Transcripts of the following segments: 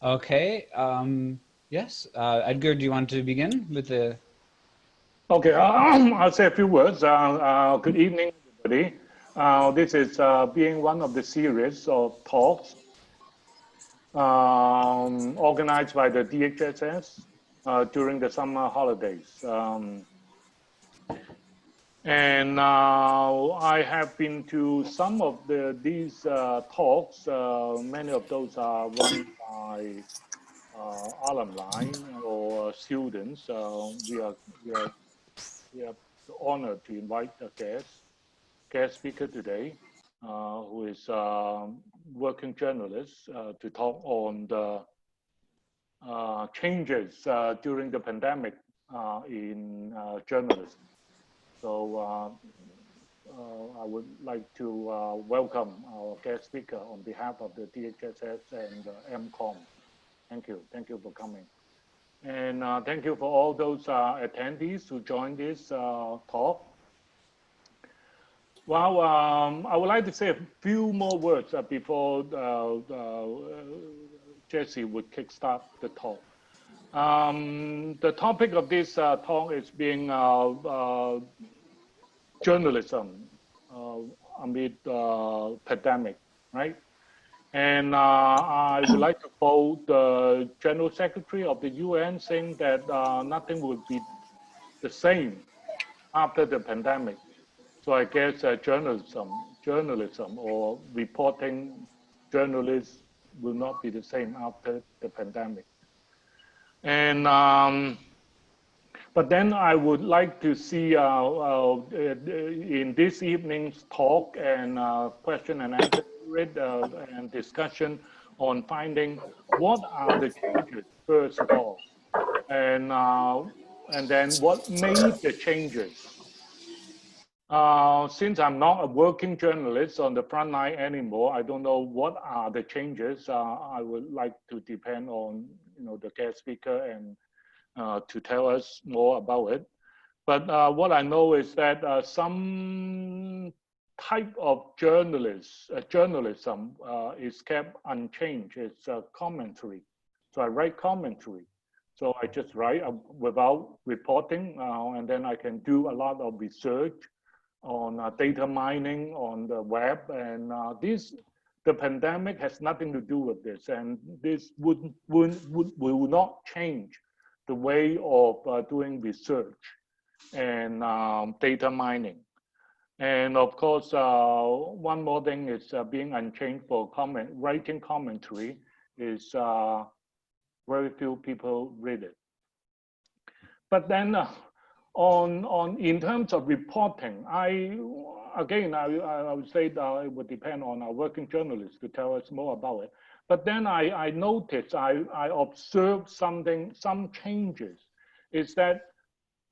Okay. Yes. Edgar, do you want to begin with the? Okay, I'll say a few words. Good evening, everybody. This is being one of the series of talks organized by the DHSS during the summer holidays. And I have been to some of these talks. Many of those are run by alumni or students. We are honored to invite a guest speaker today, who is a working journalist, to talk on the changes during the pandemic in journalism. So I would like to welcome our guest speaker on behalf of the DHSS and MCOM. Thank you. Thank you for coming. And thank you for all those attendees who joined this talk. Well, I would like to say a few more words before Jesse would kickstart the talk. The topic of this talk is being journalism amid pandemic, right? And I would like to quote the General Secretary of the UN saying that nothing would be the same after the pandemic. So I guess journalism or reporting journalists will not be the same after the pandemic. And but then I would like to see in this evening's talk and question and answer period and discussion on finding what are the changes first of all, and then what made the changes. Since I'm not a working journalist on the front line anymore, I don't know what are the changes. I would like to depend on the guest speaker and to tell us more about it. But what I know is that some type of journalism is kept unchanged. It's commentary. So I write commentary. So I just write without reporting, and then I can do a lot of research on data mining on the web, and the pandemic has nothing to do with this, and this will not change the way of doing research and data mining. And of course, one more thing is being unchanged for writing commentary is very few people read it. But then in terms of reporting, I would say that it would depend on our working journalists to tell us more about it. But then I noticed, I observed some changes, is that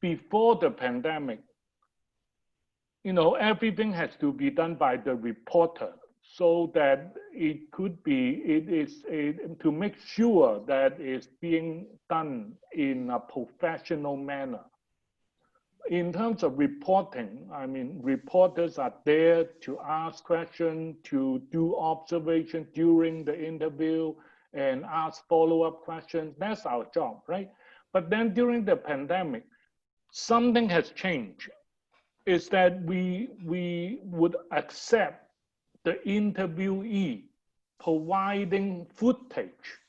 before the pandemic, everything has to be done by the reporter, so that it is to make sure that it's being done in a professional manner. In terms of reporting, I mean, reporters are there to ask questions, to do observation during the interview and ask follow-up questions. That's our job, right? But then during the pandemic, something has changed. Is that we would accept the interviewee providing footage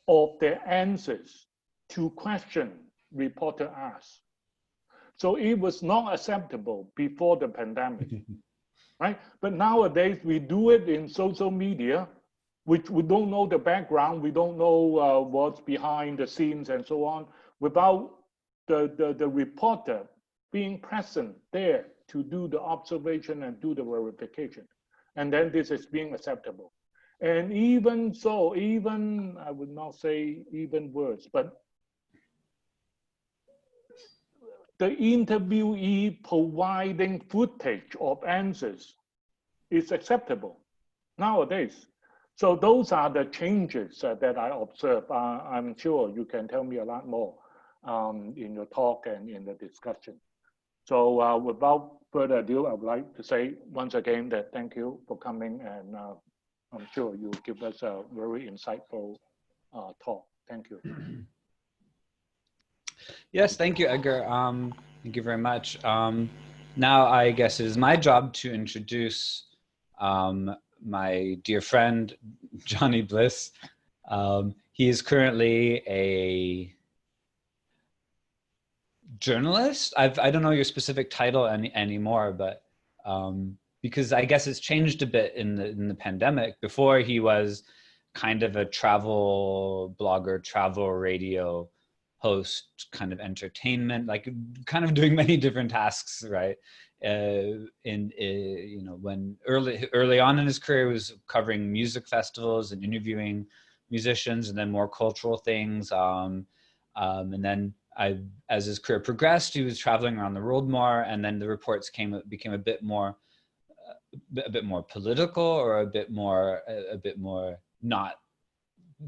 of their answers to questions reporter asked. So it was not acceptable before the pandemic, right? But nowadays we do it in social media, which we don't know the background, we don't know what's behind the scenes and so on, without the reporter being present there to do the observation and do the verification. And then this is being acceptable. And even so, I would not say even worse, but the interviewee providing footage of answers is acceptable nowadays. So those are the changes that I observe. I'm sure you can tell me a lot more in your talk and in the discussion. So without further ado, I would like to say once again that thank you for coming, and I'm sure you'll give us a very insightful talk. Thank you. Yes, thank you, Edgar. Thank you very much. Now I guess it is my job to introduce my dear friend, Johnny Bliss. He is currently a journalist. I don't know your specific title anymore, but because I guess it's changed a bit in the pandemic. Before he was kind of a travel blogger, travel radio host, kind of entertainment, like kind of doing many different tasks, right? You know, when early on in his career, he was covering music festivals and interviewing musicians, and then more cultural things. And then as his career progressed, he was traveling around the world more, and then the reports became a bit more political, or a bit more not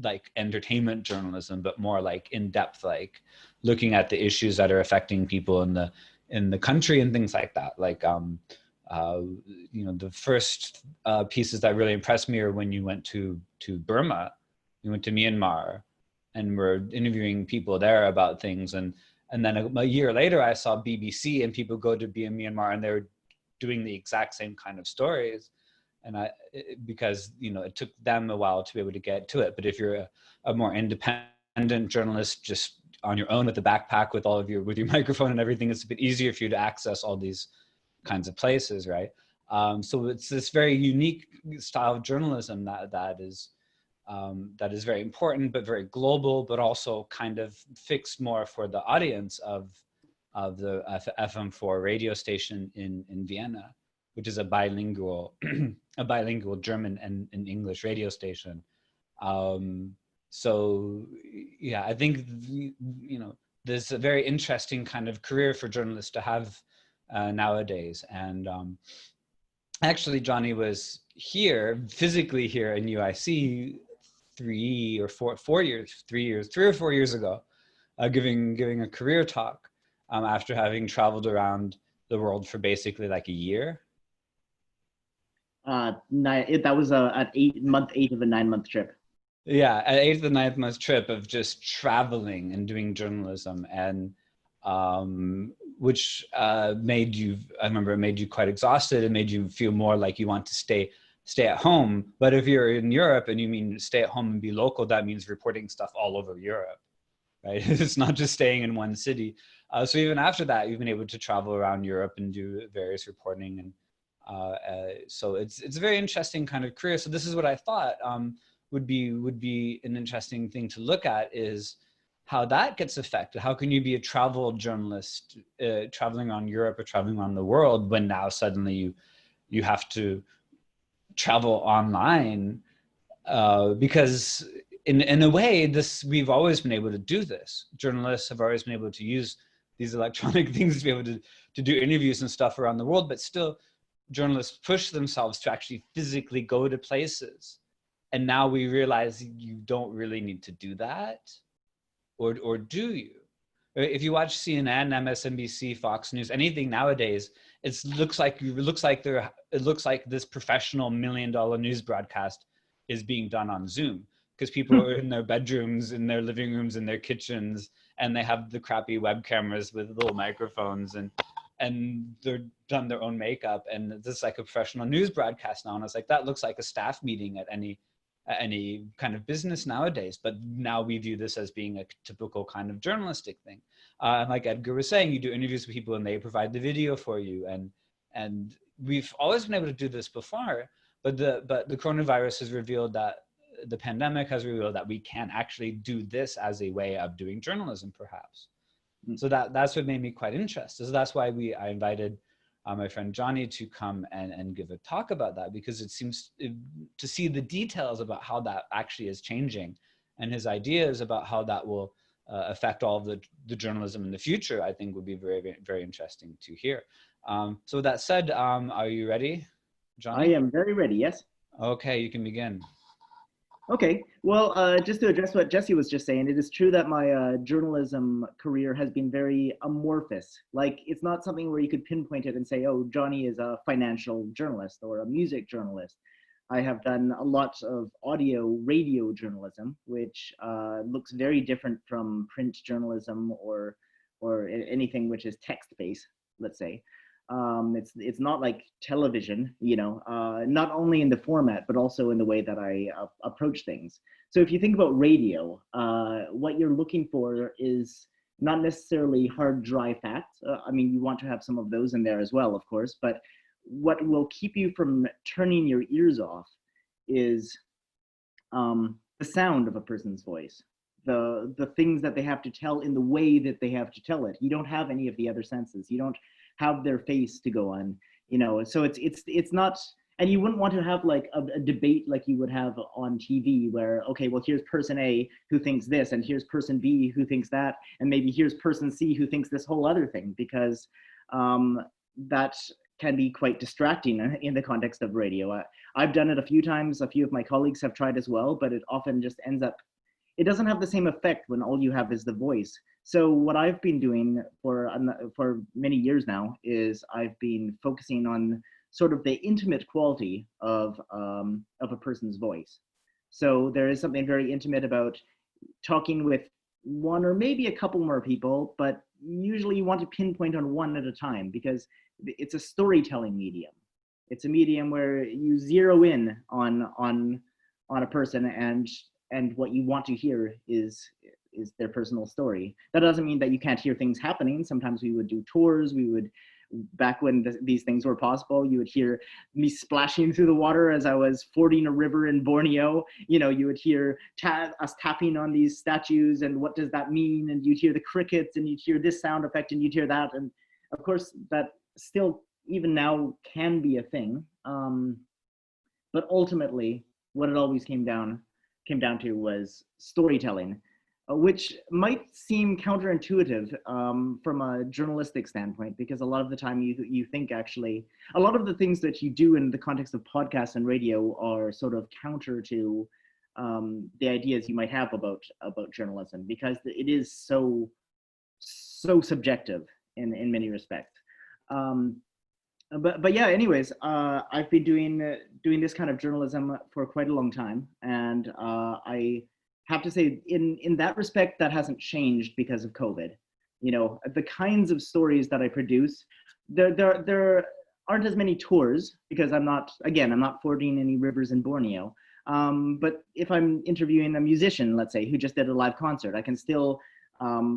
like entertainment journalism, but more like in depth, like looking at the issues that are affecting people in the country and things like that. Like you know, the first pieces that really impressed me are when you went to Burma, you went to Myanmar, and were interviewing people there about things. And then a year later, I saw BBC, and people go to Myanmar, and they're doing the exact same kind of stories. And because, you know, it took them a while to be able to get to it. But if you're a more independent journalist, just on your own with a backpack, with your microphone and everything, it's a bit easier for you to access all these kinds of places, right? So it's this very unique style of journalism that is very important, but very global, but also kind of fixed more for the audience of the FM4 radio station in Vienna, which is a bilingual German and English radio station. So yeah, I think, you know, there's a very interesting kind of career for journalists to have nowadays. And actually, Johnny was here, physically here in UIC 3 or 4 years, 3 or 4 years ago, giving a career talk after having traveled around the world for basically like a year. That was an 8 of a 9-month trip. Yeah, an 8th or 9th month trip of just traveling and doing journalism, and which made you, I remember it made you quite exhausted. It made you feel more like you want to stay at home. But if you're in Europe and you mean stay at home and be local, that means reporting stuff all over Europe, right? It's not just staying in one city. So even after that, you've been able to travel around Europe and do various reporting. And so it's a very interesting kind of career. So this is what I thought would be an interesting thing to look at, is how that gets affected. How can you be a travel journalist traveling around Europe or traveling around the world, when now suddenly you have to travel online? Because in a way, we've always been able to do this. Journalists have always been able to use these electronic things to be able to do interviews and stuff around the world, but still journalists push themselves to actually physically go to places. And now we realize you don't really need to do that, or do you? If you watch CNN, MSNBC, Fox News, anything nowadays, it looks like this professional $1 million news broadcast is being done on Zoom, because people are in their bedrooms, in their living rooms, in their kitchens, and they have the crappy web cameras with little microphones, and they're done their own makeup, and this is like a professional news broadcast now. And it's like, that looks like a staff meeting at any kind of business nowadays, but now we view this as being a typical kind of journalistic thing. And like Edgar was saying, you do interviews with people and they provide the video for you, and we've always been able to do this before, but the coronavirus has revealed that, the pandemic has revealed that we can actually do this as a way of doing journalism, perhaps. So that's what made me quite interested. So that's why I invited my friend Johnny to come and give a talk about that, because it seems to see the details about how that actually is changing, and his ideas about how that will affect all of the journalism in the future, I think would be very, very, very interesting to hear. So with that said, are you ready, Johnny? I am very ready, yes. Okay, you can begin. Okay, well, just to address what Jesse was just saying, it is true that my journalism career has been very amorphous. Like, it's not something where you could pinpoint it and say, oh, Johnny is a financial journalist or a music journalist. I have done a lot of audio radio journalism, which looks very different from print journalism or anything which is text-based, let's say. It's not like television, you know, not only in the format, but also in the way that I approach things. So if you think about radio, what you're looking for is not necessarily hard, dry facts. I mean, you want to have some of those in there as well, of course, but what will keep you from turning your ears off is the sound of a person's voice, the things that they have to tell in the way that they have to tell it. You don't have any of the other senses. You don't have their face to go on, you know. So it's not, and you wouldn't want to have like a debate like you would have on TV where, okay, well, here's person A who thinks this, and here's person B who thinks that, and maybe here's person C who thinks this whole other thing, because that can be quite distracting in the context of radio. I've done it a few times. A few of my colleagues have tried as well, but it often just ends up, it doesn't have the same effect when all you have is the voice. So what I've been doing for many years now is I've been focusing on sort of the intimate quality of a person's voice. So there is something very intimate about talking with one or maybe a couple more people, but usually you want to pinpoint on one at a time, because it's a storytelling medium. It's a medium where you zero in on a person, and what you want to hear is their personal story. That doesn't mean that you can't hear things happening. Sometimes we would do tours. We would, back when these things were possible, you would hear me splashing through the water as I was fording a river in Borneo. You know, you would hear us tapping on these statues, and what does that mean? And you'd hear the crickets, and you'd hear this sound effect, and you'd hear that. And of course, that still, even now, can be a thing. But ultimately, what it always came down to was storytelling, which might seem counterintuitive from a journalistic standpoint, because a lot of the time you think, actually, a lot of the things that you do in the context of podcasts and radio are sort of counter to the ideas you might have about journalism, because it is so subjective in many respects. But yeah, anyways, I've been doing this kind of journalism for quite a long time, and I have to say, in that respect, that hasn't changed because of COVID. You know, the kinds of stories that I produce, there aren't as many tours, because I'm not fording any rivers in Borneo. But if I'm interviewing a musician, let's say, who just did a live concert, I can still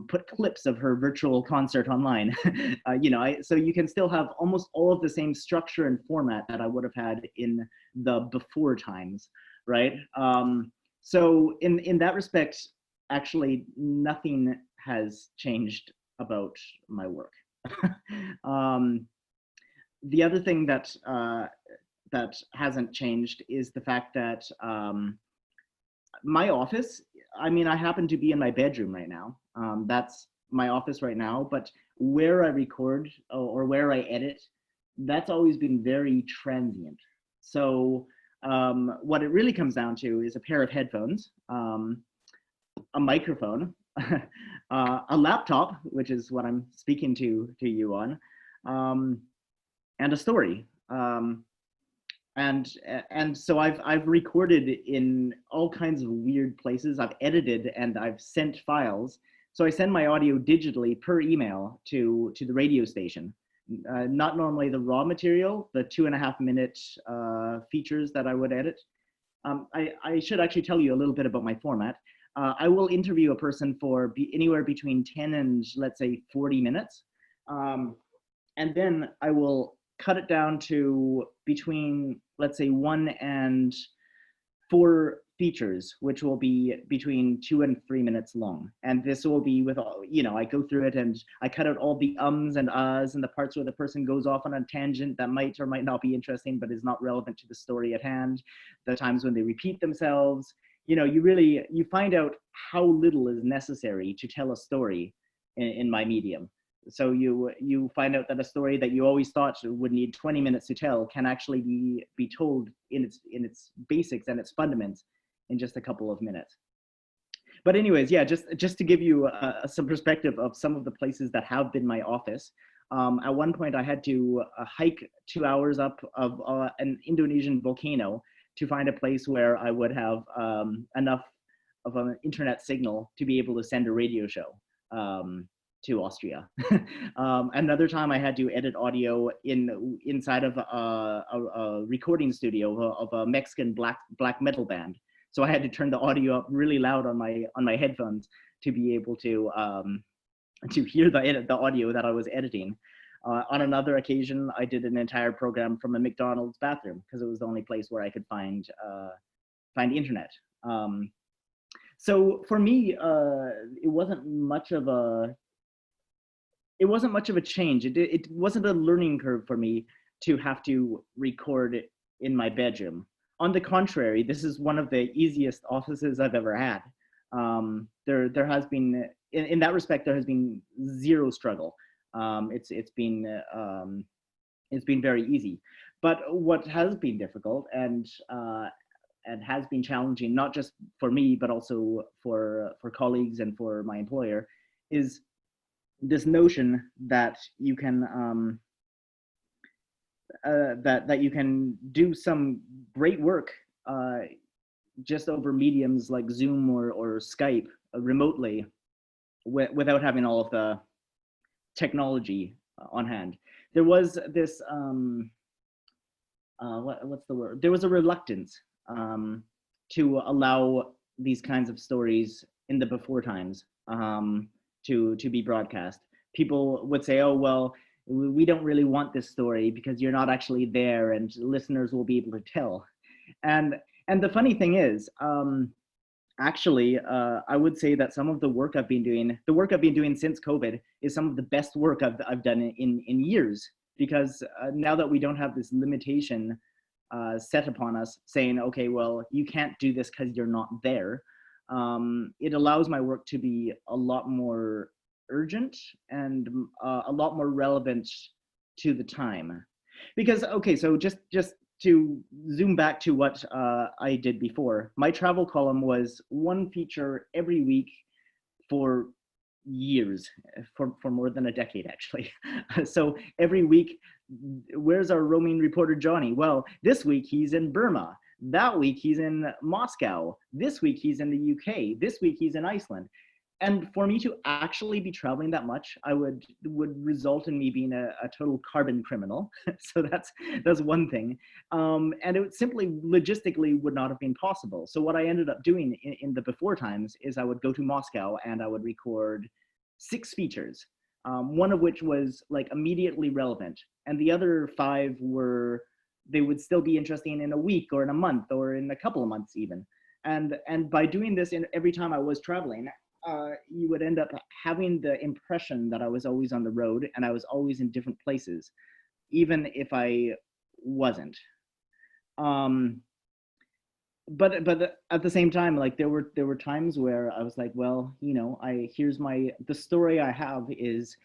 put clips of her virtual concert online. You know, so you can still have almost all of the same structure and format that I would have had in the before times, right? So in that respect, actually, nothing has changed about my work. The other thing that hasn't changed is the fact that my office, I mean, I happen to be in my bedroom right now. That's my office right now, but where I record or where I edit, that's always been very transient. So what it really comes down to is a pair of headphones, a microphone, a laptop, which is what I'm speaking to you on, and a story. And so I've recorded in all kinds of weird places. I've edited and I've sent files. So I send my audio digitally per email to the radio station. Not normally the raw material, the 2.5 minute features that I would edit. I should actually tell you a little bit about my format. I will interview a person for anywhere between 10 and, let's say, 40 minutes. And then I will cut it down to between, let's say, 1 and 4 features, which will be between 2 and 3 minutes long. And this will be with all, you know, I go through it and I cut out all the ums and ahs and the parts where the person goes off on a tangent that might or might not be interesting, but is not relevant to the story at hand. The times when they repeat themselves, you know, you find out how little is necessary to tell a story in my medium. So you find out that a story that you always thought would need 20 minutes to tell can actually be told in its basics and its fundaments in just a couple of minutes. But anyways, yeah, just to give you some perspective of some of the places that have been my office. At one point, I had to hike 2 hours up of an Indonesian volcano to find a place where I would have enough of an internet signal to be able to send a radio show to Austria. Another time I had to edit audio inside of a recording studio of a Mexican black metal band. So I had to turn the audio up really loud on my headphones to be able to hear the audio that I was editing. On another occasion, I did an entire program from a McDonald's bathroom because it was the only place where I could find internet. So for me, it wasn't much of a change. It wasn't a learning curve for me to have to record in my bedroom. On the contrary, this is one of the easiest offices I've ever had. There has been, in that respect, there has been zero struggle. It's been very easy. But what has been difficult and has been challenging, not just for me, but also for colleagues and for my employer, is this notion that you can that you can do some great work just over mediums like Zoom or Skype remotely without having all of the technology on hand. There was this what's the word? There was a reluctance to allow these kinds of stories in the before times to be broadcast. People would say, oh, well, we don't really want this story because you're not actually there and listeners will be able to tell. And the funny thing is, actually, I would say that some of the work I've been doing since COVID is some of the best work I've done in years, because now that we don't have this limitation set upon us saying, okay, well, you can't do this because you're not there. It allows my work to be a lot more urgent and a lot more relevant to the time. Because, okay, so just to zoom back to what I did before, my travel column was one feature every week for years, for more than a decade, actually. So every week, where's our roaming reporter Johnny? Well, this week he's in Burma. That week he's in Moscow. This week he's in the UK. This week he's in Iceland. And for me to actually be traveling that much, would result in me being a total carbon criminal. So that's one thing. And it simply logistically would not have been possible. So what I ended up doing in the before times is I would go to Moscow and I would record 6 features, one of which was like immediately relevant. And the other 5 they would still be interesting in a week or in a month or in a couple of months even. And by doing this every time I was traveling, you would end up having the impression that I was always on the road and I was always in different places, even if I wasn't. But at the same time, like there were times where I was like, well, you know, the story I have is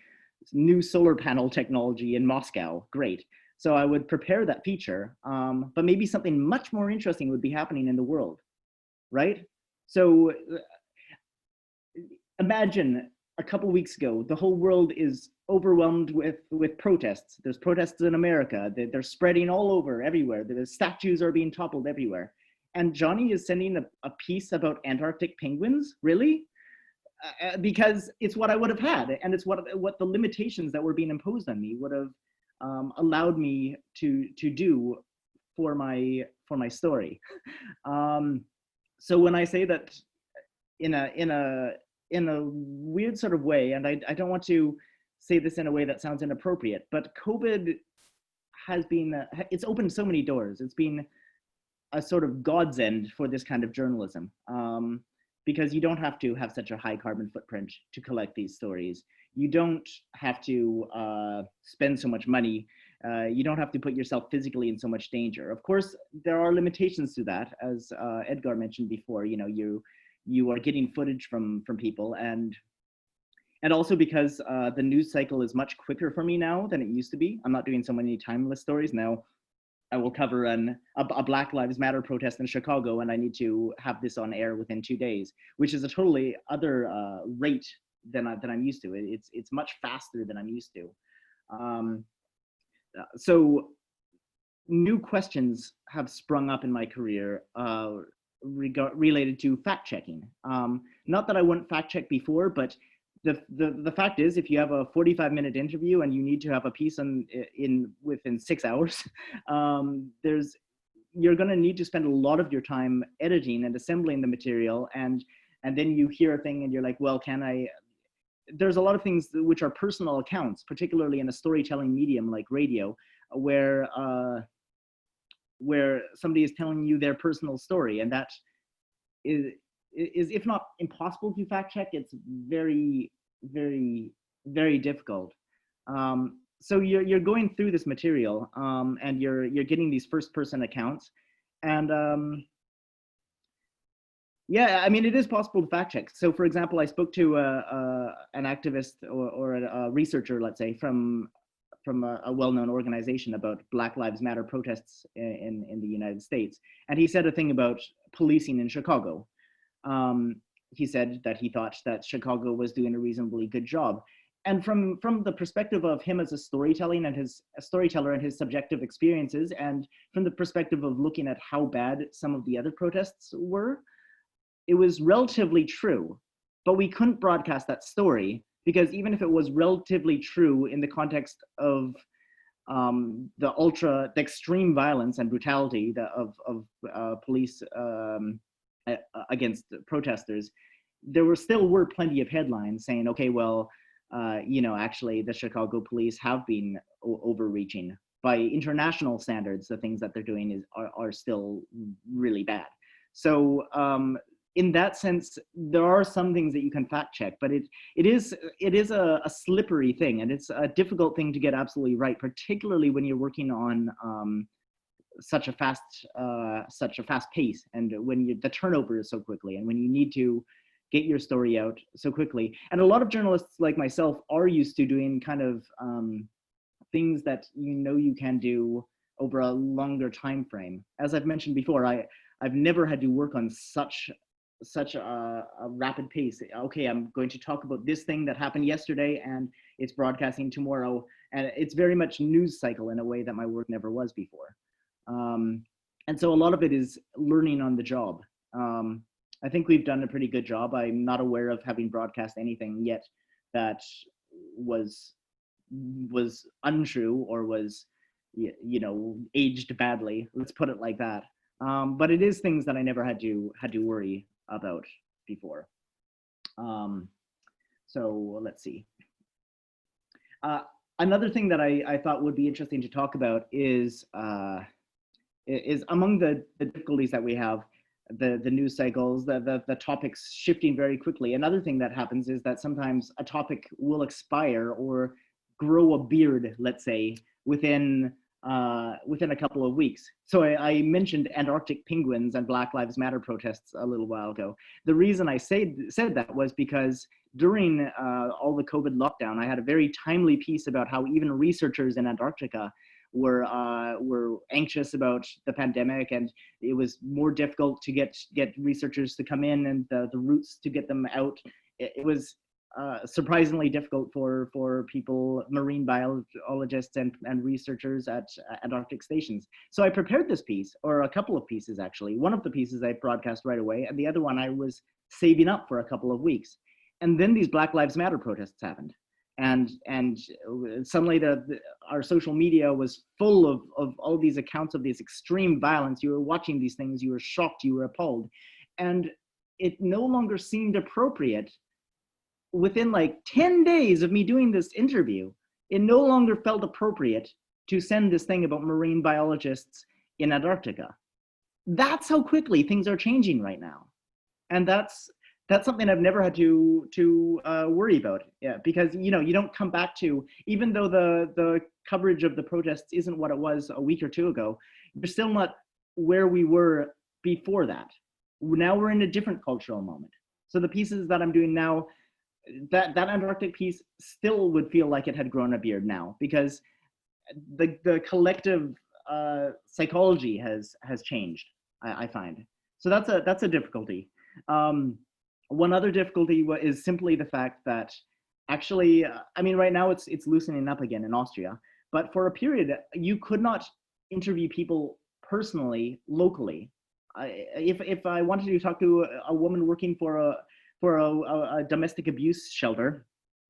new solar panel technology in Moscow. Great. So I would prepare that feature, but maybe something much more interesting would be happening in the world, right? So imagine a couple weeks ago, the whole world is overwhelmed with protests. There's protests in America. They're spreading all over, everywhere. The statues are being toppled everywhere. And Johnny is sending a piece about Antarctic penguins? Really? Because it's what I would have had, and it's what the limitations that were being imposed on me would have allowed me to do for my story. So when I say that in a weird sort of way, and I don't want to say this in a way that sounds inappropriate, but COVID has been, it's opened so many doors. It's been a sort of godsend for this kind of journalism, because you don't have to have such a high carbon footprint to collect these stories. You don't have to spend so much money. You don't have to put yourself physically in so much danger. Of course, there are limitations to that, as Edgar mentioned before. You know, you are getting footage from people, and also because the news cycle is much quicker for me now than it used to be. I'm not doing so many timeless stories now. I will cover a Black Lives Matter protest in Chicago, and I need to have this on air within 2 days, which is a totally other rate than I'm used to. It's much faster than I'm used to. So new questions have sprung up in my career related to fact checking. Not that I wouldn't fact check before, but the fact is, if you have a 45-minute interview and you need to have a piece within 6 hours, you're going to need to spend a lot of your time editing and assembling the material, and then you hear a thing and you're like, well, there's a lot of things which are personal accounts, particularly in a storytelling medium like radio, where somebody is telling you their personal story, and that is if not impossible to fact check, it's very, very, very difficult. So you're going through this material, and you're getting these first-person accounts, and yeah, I mean, it is possible to fact check. So, for example, I spoke to an activist or a researcher, let's say, from a well-known organization about Black Lives Matter protests in the United States, and he said a thing about policing in Chicago. He said that he thought that Chicago was doing a reasonably good job. And from the perspective of him as a storyteller and his subjective experiences, and from the perspective of looking at how bad some of the other protests were, it was relatively true. But we couldn't broadcast that story, because even if it was relatively true in the context of the extreme violence and brutality of police against protesters, there were plenty of headlines saying, okay, well, actually the Chicago police have been overreaching. By international standards, the things that they're doing are still really bad. So in that sense, there are some things that you can fact check, but it is a slippery thing, and it's a difficult thing to get absolutely right, particularly when you're working on such a fast pace, and when the turnover is so quickly, and when you need to get your story out so quickly. And a lot of journalists like myself are used to doing kind of things that you can do over a longer time frame. As I've mentioned before, I've never had to work on such a rapid pace. Okay, I'm going to talk about this thing that happened yesterday and it's broadcasting tomorrow, and it's very much news cycle in a way that my work never was before. And so a lot of it is learning on the job. I think we've done a pretty good job. I'm not aware of having broadcast anything yet that was untrue or was aged badly. Let's put it like that. But it is things that I never had to worry about before. So let's see. Another thing that I thought would be interesting to talk about is among the difficulties that we have, the news cycles, the topics shifting very quickly. Another thing that happens is that sometimes a topic will expire or grow a beard, let's say, within a couple of weeks. So I mentioned Antarctic penguins and Black Lives Matter protests a little while ago. The reason I said that was because during all the COVID lockdown, I had a very timely piece about how even researchers in Antarctica were anxious about the pandemic, and it was more difficult to get researchers to come in, and the routes to get them out. It was surprisingly difficult for people, marine biologists and researchers at Antarctic stations. So I prepared this piece, or a couple of pieces actually. One of the pieces I broadcast right away, and the other one I was saving up for a couple of weeks. And then these Black Lives Matter protests happened. And suddenly our social media was full of all these accounts of this extreme violence. You were watching these things, you were shocked, you were appalled. And it no longer seemed appropriate. Within like 10 days of me doing this interview, it no longer felt appropriate to send this thing about marine biologists in Antarctica. That's how quickly things are changing right now. And that's something I've never had to worry about. Yeah, because you don't come back to, even though the coverage of the protests isn't what it was a week or two ago, you're still not where we were before that. Now we're in a different cultural moment. So the pieces that I'm doing now, that Antarctic piece still would feel like it had grown a beard now, because the collective psychology has changed, I find. So that's a difficulty. One other difficulty is simply the fact that actually, I mean, right now it's loosening up again in Austria, but for a period you could not interview people personally, locally. If I wanted to talk to a woman working for a domestic abuse shelter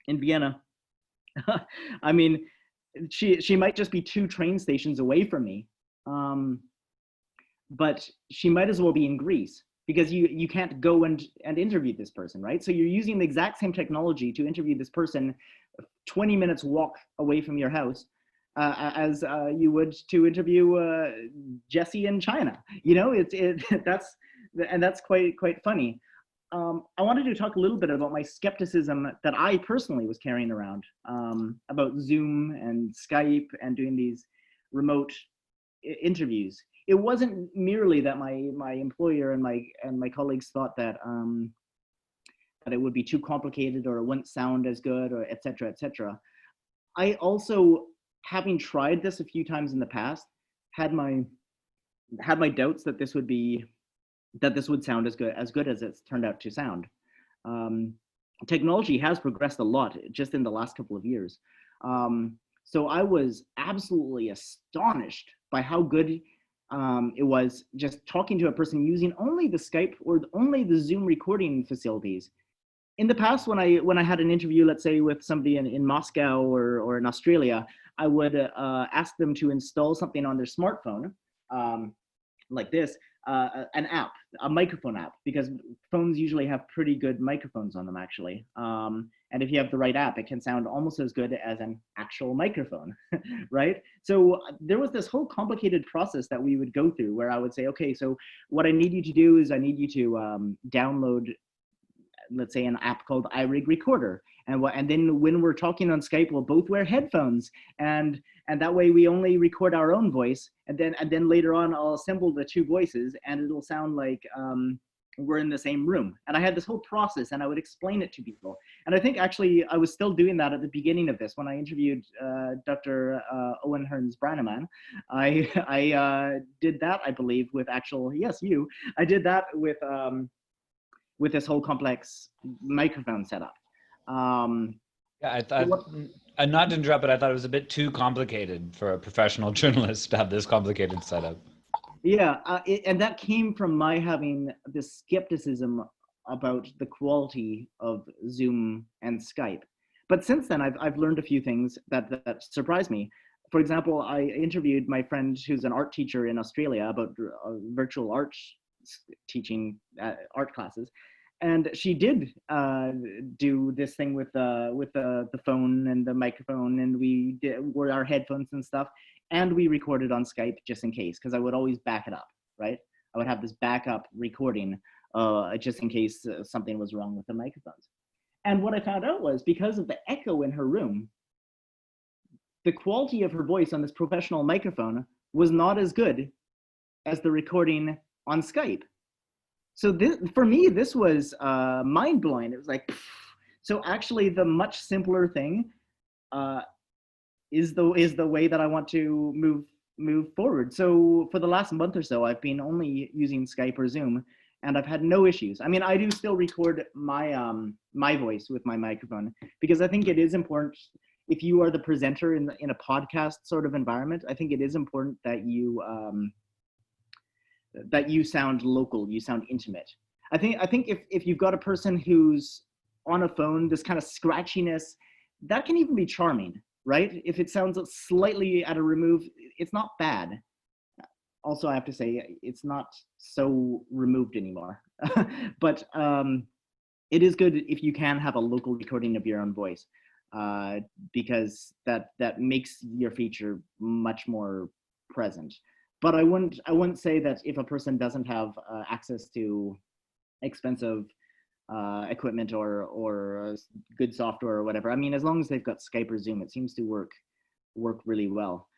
in Vienna, I mean, she might just be 2 train stations away from me, but she might as well be in Greece, because you can't go and interview this person, right? So you're using the exact same technology to interview this person 20 minutes walk away from your house, as you would to interview Jesse in China. You know, that's quite funny. I wanted to talk a little bit about my skepticism that I personally was carrying around about Zoom and Skype and doing these remote interviews. It wasn't merely that my employer and my colleagues thought that that it would be too complicated or it wouldn't sound as good, or et cetera, et cetera. I also, having tried this a few times in the past, had my doubts that this would sound as good as it's turned out to sound. Technology has progressed a lot just in the last couple of years. So I was absolutely astonished by how good it was just talking to a person using only the Skype or only the Zoom recording facilities. In the past, when I had an interview, let's say with somebody in Moscow or in Australia, I would ask them to install something on their smartphone, like this, an app, a microphone app, because phones usually have pretty good microphones on them, actually. And if you have the right app, it can sound almost as good as an actual microphone, right? So there was this whole complicated process that we would go through where I would say, okay, so what I need you to do is I need you to download, let's say, an app called iRig Recorder, and then when we're talking on Skype, we'll both wear headphones, and that way we only record our own voice, and then later on I'll assemble the 2 voices, and it'll sound like we're in the same room. And I had this whole process, and I would explain it to people. And I think actually I was still doing that at the beginning of this when I interviewed Dr. Owen Hearns-Branaman. I did that, I believe, with I did that with this whole complex microphone setup. Yeah, I thought, and not to interrupt, but I thought it was a bit too complicated for a professional journalist to have this complicated setup. Yeah, and that came from my having this skepticism about the quality of Zoom and Skype. But since then, I've learned a few things that surprised me. For example, I interviewed my friend who's an art teacher in Australia about virtual art teaching art classes, and she did do this thing with the phone and the microphone, and we wore our headphones and stuff, and we recorded on Skype just in case, because I would always back it up, right? I would have this backup recording just in case something was wrong with the microphones. And what I found out was, because of the echo in her room, the quality of her voice on this professional microphone was not as good as the recording on Skype. So this, for me, this was mind-blowing. It was like, pff. So actually the much simpler thing is the way that I want to move forward. So for the last month or so, I've been only using Skype or Zoom, and I've had no issues. I mean, I do still record my my voice with my microphone, because I think it is important, if you are the presenter in a podcast sort of environment, I think it is important that you sound local, you sound intimate. I think if you've got a person who's on a phone, this kind of scratchiness, that can even be charming, right? If it sounds slightly at a remove, it's not bad. Also, I have to say, it's not so removed anymore. But it is good if you can have a local recording of your own voice, because that makes your feature much more present. But I wouldn't say that if a person doesn't have access to expensive equipment or good software or whatever. I mean, as long as they've got Skype or Zoom, it seems to work really well.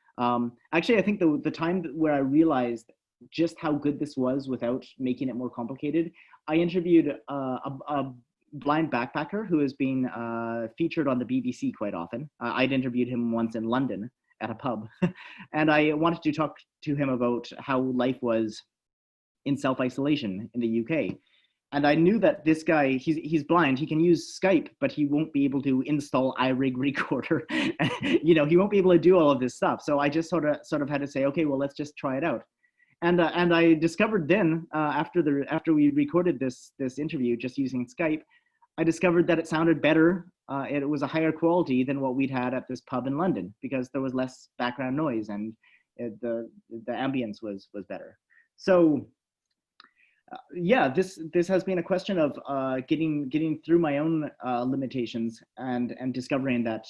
Actually, I think the time where I realized just how good this was without making it more complicated, I interviewed a blind backpacker who has been featured on the BBC quite often. I'd interviewed him once in London at a pub, and I wanted to talk to him about how life was in self-isolation in the UK. And I knew that this guy, he's blind. He can use Skype, but he won't be able to install iRig Recorder. You know, he won't be able to do all of this stuff. So I just sort of had to say, okay, well, let's just try it out. And I discovered then, after we recorded this interview just using Skype, I discovered that it sounded better. It was a higher quality than what we'd had at this pub in London, because there was less background noise, and the ambience was better. So yeah, this has been a question of getting through my own limitations and discovering that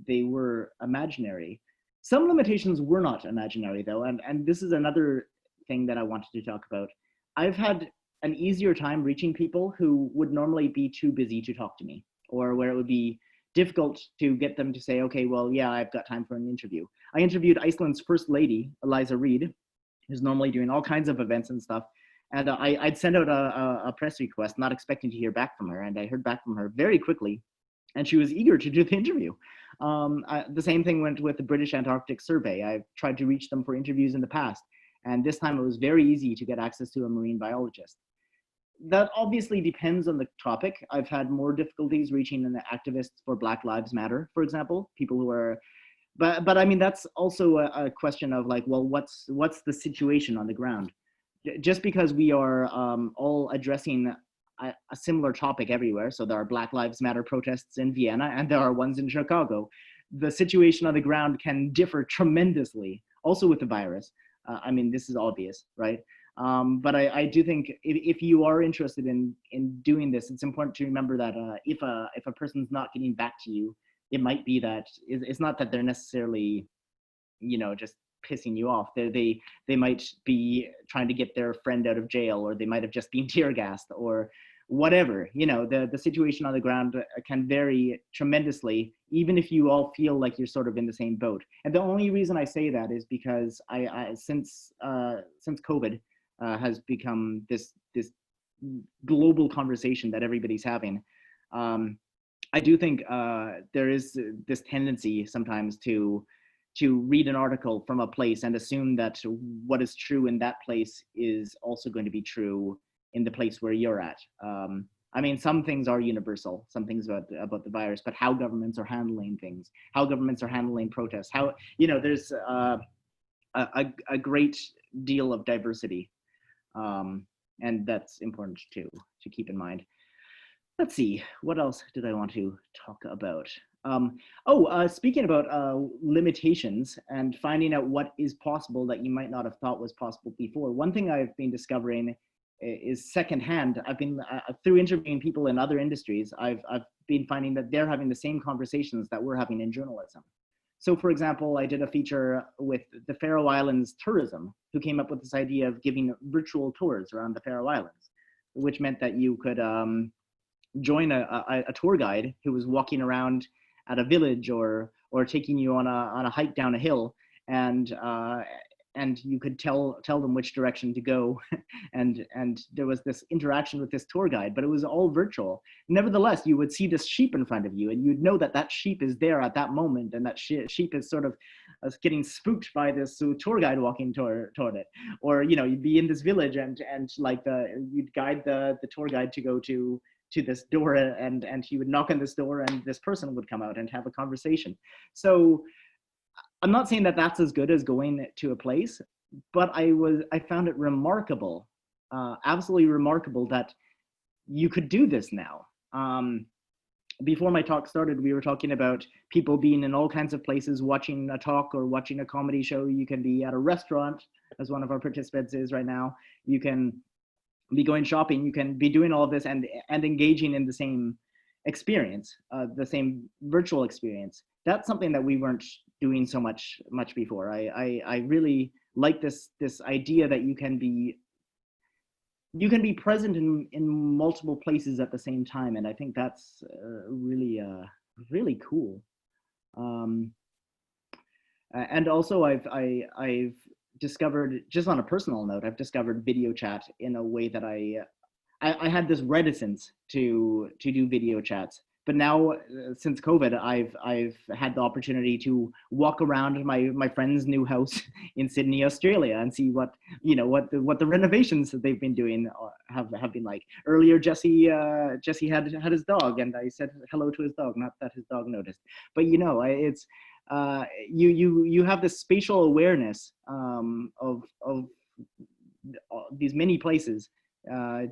they were imaginary. Some limitations were not imaginary though, and this is another thing that I wanted to talk about. I've had an easier time reaching people who would normally be too busy to talk to me, or where it would be difficult to get them to say, okay, well, yeah, I've got time for an interview. I interviewed Iceland's first lady, Eliza Reid, who's normally doing all kinds of events and stuff. And I'd sent out a press request, not expecting to hear back from her. And I heard back from her very quickly, and she was eager to do the interview. The same thing went with the British Antarctic Survey. I've tried to reach them for interviews in the past, and this time it was very easy to get access to a marine biologist. That obviously depends on the topic. I've had more difficulties reaching the activists for Black Lives Matter, for example, people who are, but I mean, that's also a question of like, well, what's the situation on the ground? Just because we are all addressing a similar topic everywhere, so there are Black Lives Matter protests in Vienna and there are ones in Chicago, the situation on the ground can differ tremendously, also with the virus. I mean, this is obvious, right? But I do think if you are interested in doing this, it's important to remember that if a person's not getting back to you, it might be that it's not that they're necessarily, you know, just pissing you off. They might be trying to get their friend out of jail, or they might have just been tear gassed, or whatever. You know, the situation on the ground can vary tremendously, even if you all feel like you're sort of in the same boat. And the only reason I say that is because since COVID has become this global conversation that everybody's having, I do think there is this tendency sometimes to read an article from a place and assume that what is true in that place is also going to be true in the place where you're at. I mean, some things are universal, some things about the virus, but how governments are handling things, how governments are handling protests, how, you know, there's a great deal of diversity. And that's important to keep in mind. Let's see, what else did I want to talk about? Speaking about limitations and finding out what is possible that you might not have thought was possible before. One thing I've been discovering is secondhand. I've been through interviewing people in other industries. I've been finding that they're having the same conversations that we're having in journalism. So, for example, I did a feature with the Faroe Islands Tourism, who came up with this idea of giving virtual tours around the Faroe Islands, which meant that you could join a tour guide who was walking around at a village or taking you on a hike down a hill, and you could tell them which direction to go, and there was this interaction with this tour guide, but it was all virtual. Nevertheless, you would see this sheep in front of you, and you'd know that that sheep is there at that moment, and that sheep is sort of getting spooked by this tour guide walking toward it. Or, you know, you'd be in this village and like you'd guide the tour guide to go to this door, and he would knock on this door, and this person would come out and have a conversation. So I'm not saying that that's as good as going to a place, but I found it remarkable, absolutely remarkable, that you could do this now. Before my talk started, we were talking about people being in all kinds of places, watching a talk or watching a comedy show. You can be at a restaurant, as one of our participants is right now. You can be going shopping. You can be doing all of this and engaging in the same experience, the same virtual experience. That's something that we weren't doing so much before. I really like this idea that you can be present in multiple places at the same time, and I think that's really cool. And also I've discovered, just on a personal note, I've discovered video chat in a way that I had this reticence to do video chats, but now since COVID, I've had the opportunity to walk around my friend's new house in Sydney, Australia, and see what the renovations that they've been doing have been like. Earlier, Jesse had his dog, and I said hello to his dog. Not that his dog noticed, but it's you have this spatial awareness of these many places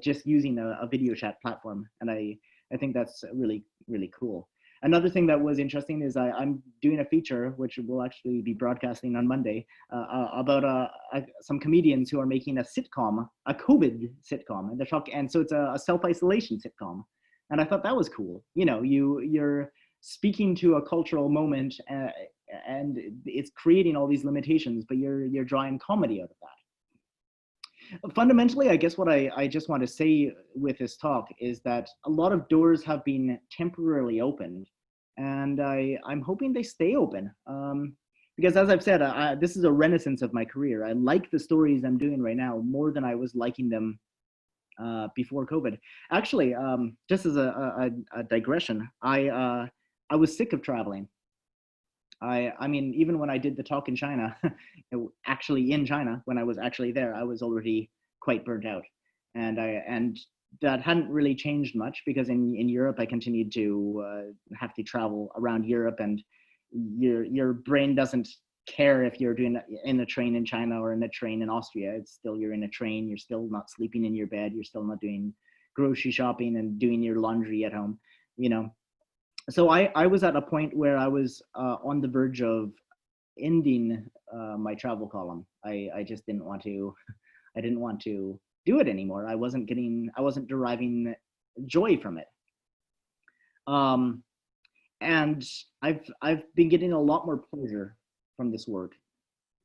just using a video chat platform, and I think that's really, really cool. Another thing that was interesting is I'm doing a feature, which will actually be broadcasting on Monday, about some comedians who are making a sitcom, a COVID sitcom, and so it's a self-isolation sitcom, and I thought that was cool. You're speaking to a cultural moment, and it's creating all these limitations, but you're drawing comedy out of that. Fundamentally, I guess what I just want to say with this talk is that a lot of doors have been temporarily opened, and I'm hoping they stay open. Because as I've said, this is a renaissance of my career. I like the stories I'm doing right now more than I was liking them before COVID. Actually, just as a digression, I was sick of traveling. I mean, even when I did the talk in China, actually in China, when I was actually there, I was already quite burnt out, and that hadn't really changed much, because in Europe I continued to have to travel around Europe, and your brain doesn't care if you're doing in a train in China or in a train in Austria. It's still, you're in a train, you're still not sleeping in your bed, you're still not doing grocery shopping and doing your laundry at home, So I was at a point where I was on the verge of ending my travel column. I just didn't want to. I didn't want to do it anymore. I wasn't deriving joy from it. And I've been getting a lot more pleasure from this work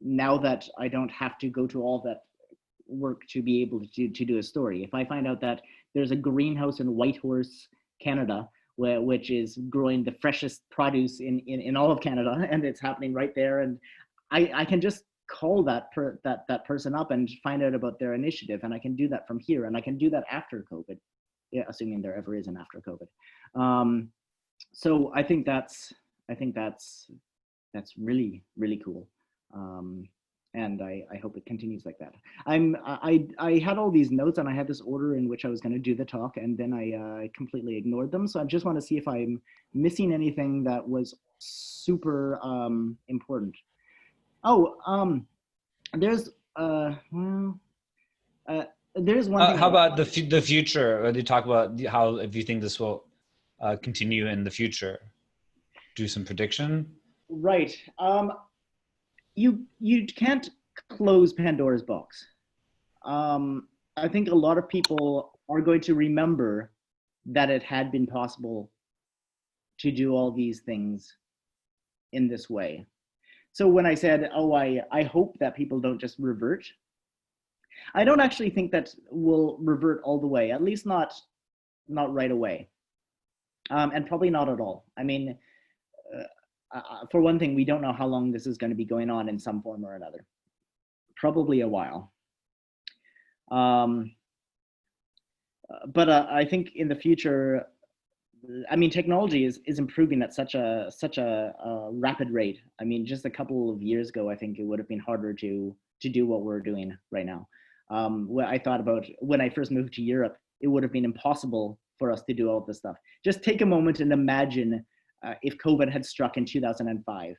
now that I don't have to go to all that work to be able to do a story. If I find out that there's a greenhouse in Whitehorse, Canada, which is growing the freshest produce in all of Canada, and it's happening right there, and I can just call that person up and find out about their initiative, and I can do that from here, and I can do that after COVID, yeah, assuming there ever is an after COVID. So I think that's really, really cool. And I hope it continues like that. I had all these notes, and I had this order in which I was going to do the talk, and then I completely ignored them. So I just want to see if I'm missing anything that was super important. Oh, there's one thing. How about the future? Or do you talk about how, if you think this will continue in the future? Do some prediction. Right. You can't close Pandora's box. I think a lot of people are going to remember that it had been possible to do all these things in this way. So when I said, oh, I hope that people don't just revert, I don't actually think that will revert all the way, at least not right away, and probably not at all. I mean, for one thing, we don't know how long this is going to be going on in some form or another. Probably a while. But I think in the future, I mean, technology is improving at such a rapid rate. I mean, just a couple of years ago, I think it would have been harder to do what we're doing right now. What I thought about when I first moved to Europe, it would have been impossible for us to do all this stuff. Just take a moment and imagine if COVID had struck in 2005,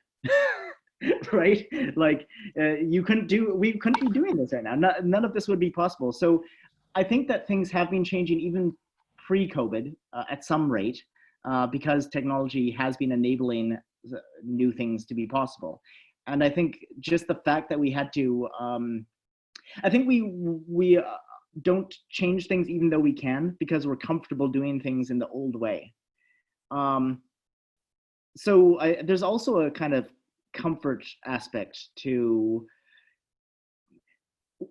right? Like we couldn't be doing this right now. None of this would be possible. So I think that things have been changing even pre-COVID at some rate, because technology has been enabling new things to be possible. And I think just the fact that we had to, I think we don't change things even though we can, because we're comfortable doing things in the old way. So there's also a kind of comfort aspect to,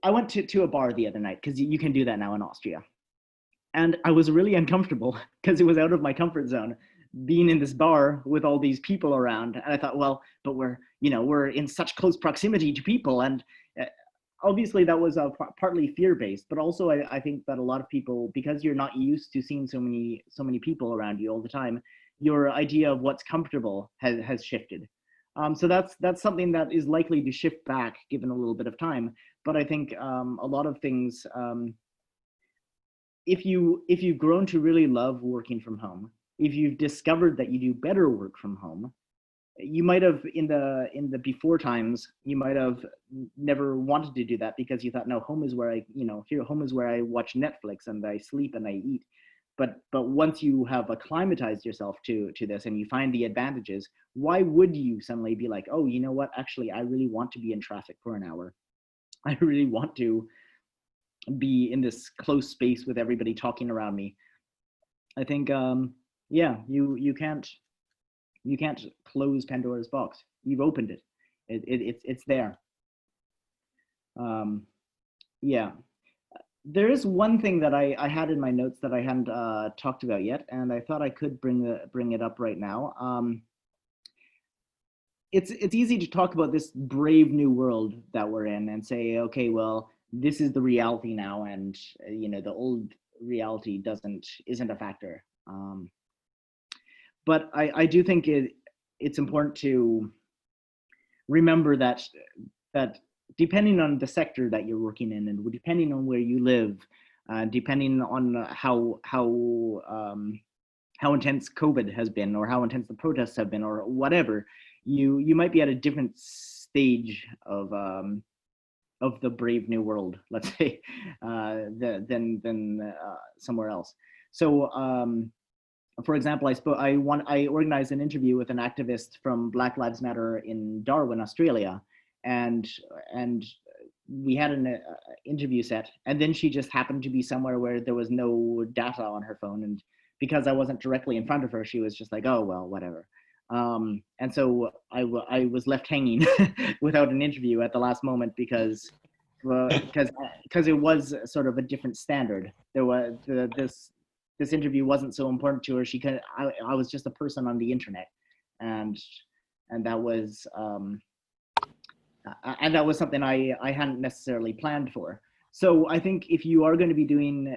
I went to a bar the other night, because you can do that now in Austria. And I was really uncomfortable because it was out of my comfort zone, being in this bar with all these people around. And I thought, well, but we're in such close proximity to people. And obviously that was partly fear-based, but also I think that a lot of people, because you're not used to seeing so many people around you all the time, your idea of what's comfortable has shifted. So that's something that is likely to shift back given a little bit of time. But I think a lot of things, if you've grown to really love working from home, if you've discovered that you do better work from home, you might have in the before times, you might have never wanted to do that because you thought, no, home is where home is where I watch Netflix and I sleep and I eat. But once you have acclimatized yourself to this and you find the advantages, why would you suddenly be like, oh, you know what, actually, I really want to be in traffic for an hour. I really want to be in this close space with everybody talking around me. I think, yeah, you can't close Pandora's box. You've opened it. It's there. Yeah. There is one thing that I had in my notes that I hadn't talked about yet, and I thought I could bring it up right now. It's easy to talk about this brave new world that we're in and say, okay, well, this is the reality now, and the old reality isn't a factor. But I do think it's important to remember that depending on the sector that you're working in, and depending on where you live, depending on how intense COVID has been, or how intense the protests have been, or whatever, you might be at a different stage of the brave new world, let's say, than somewhere else. So, for example, I organized an interview with an activist from Black Lives Matter in Darwin, Australia, and we had an interview set, and then she just happened to be somewhere where there was no data on her phone, and because I wasn't directly in front of her, she was just like, oh well, whatever. And so I was left hanging without an interview at the last moment because it was sort of a different standard. There was this interview wasn't so important to her. I was just a person on the internet, and that was something I hadn't necessarily planned for. So I think if you are going to be doing,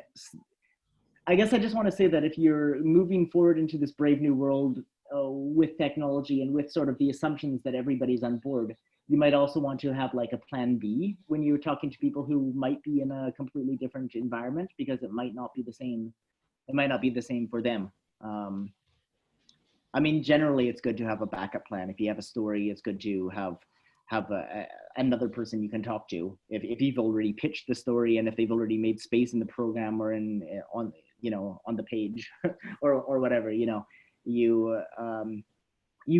I guess I just want to say that if you're moving forward into this brave new world with technology and with sort of the assumptions that everybody's on board, you might also want to have like a plan B when you're talking to people who might be in a completely different environment, because it might not be the same. It might not be the same for them. I mean, generally, it's good to have a backup plan. If you have a story, it's good to have another person you can talk to. If you've already pitched the story, and if they've already made space in the program or on the page or whatever, you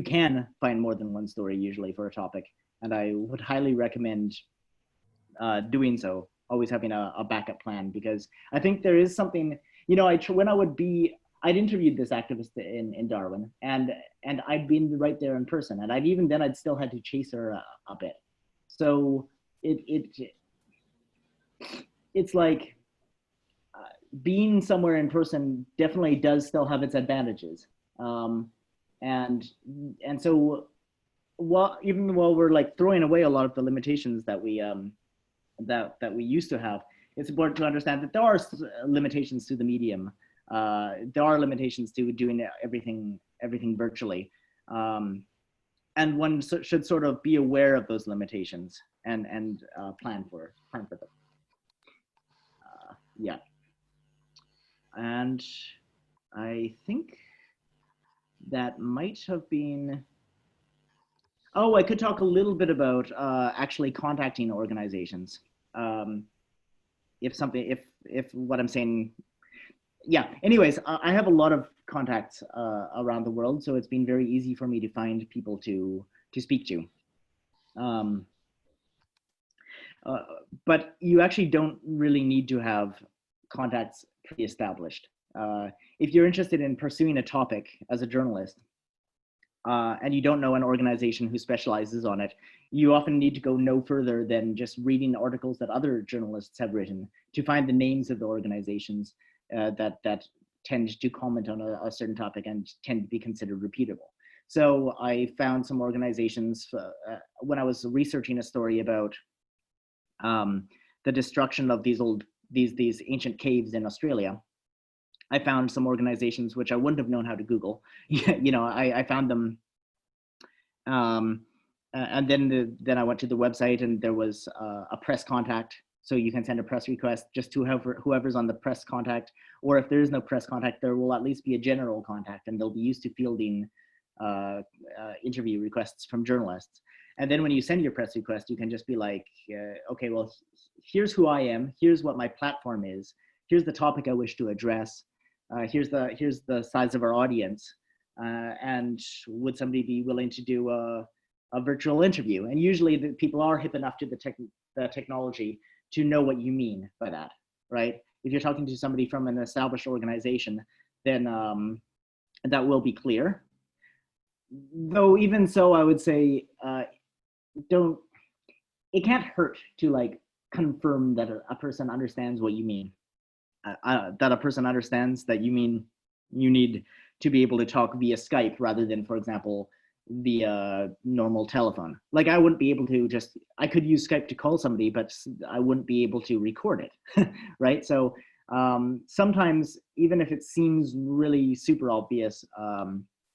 can find more than one story usually for a topic, and I would highly recommend doing so. Always having a backup plan, because I think there is something. I'd interviewed this activist in Darwin, and I'd been right there in person, and I'd still had to chase her a bit. So it's like being somewhere in person definitely does still have its advantages, and so even while we're like throwing away a lot of the limitations that we that we used to have, it's important to understand that there are limitations to the medium. There are limitations to doing everything virtually, and one should sort of be aware of those limitations and plan for them. Yeah, and I think that might have been. Oh, I could talk a little bit about actually contacting organizations. If what I'm saying, yeah. Anyways, I have a lot of contacts around the world, so it's been very easy for me to find people to speak to. But you actually don't really need to have contacts pre-established. If you're interested in pursuing a topic as a journalist, and you don't know an organization who specializes on it, you often need to go no further than just reading articles that other journalists have written to find the names of the organizations that tend to comment on a certain topic and tend to be considered repeatable. So I found some organizations when I was researching a story about the destruction of these ancient caves in Australia. I found some organizations which I wouldn't have known how to Google. You know, I found them, and then I went to the website, and there was a press contact. So you can send a press request just to whoever's on the press contact, or if there is no press contact, there will at least be a general contact, and they'll be used to fielding interview requests from journalists. And then when you send your press request, you can just be like, okay, well, here's who I am, here's what my platform is, here's the topic I wish to address, here's the size of our audience, and would somebody be willing to do a virtual interview? And usually the people are hip enough to the technology to know what you mean by that, right? If you're talking to somebody from an established organization, then that will be clear. Though even so, I would say, it can't hurt to like confirm that a person understands what you mean. That a person understands that you mean you need to be able to talk via Skype rather than, for example, via normal telephone. Like I wouldn't be able to I could use Skype to call somebody, but I wouldn't be able to record it, right? So sometimes, even if it seems really super obvious,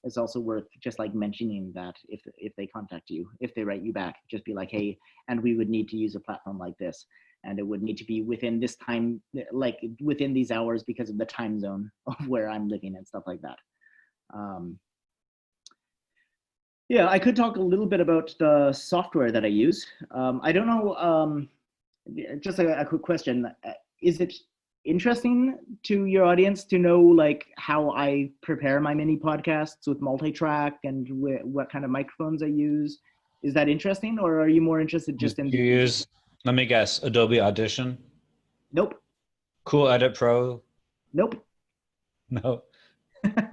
it's also worth just like mentioning that if they contact you, if they write you back, just be like, hey, and we would need to use a platform like this, and it would need to be within this time, like within these hours because of the time zone of where I'm living and stuff like that. Yeah, I could talk a little bit about the software that I use. I don't know, just a quick question. Is it interesting to your audience to know like how I prepare my mini podcasts with multi-track and what kind of microphones I use? Is that interesting, or are you more interested just in? You use, let me guess, Adobe Audition? Nope. Cool Edit Pro? Nope. No.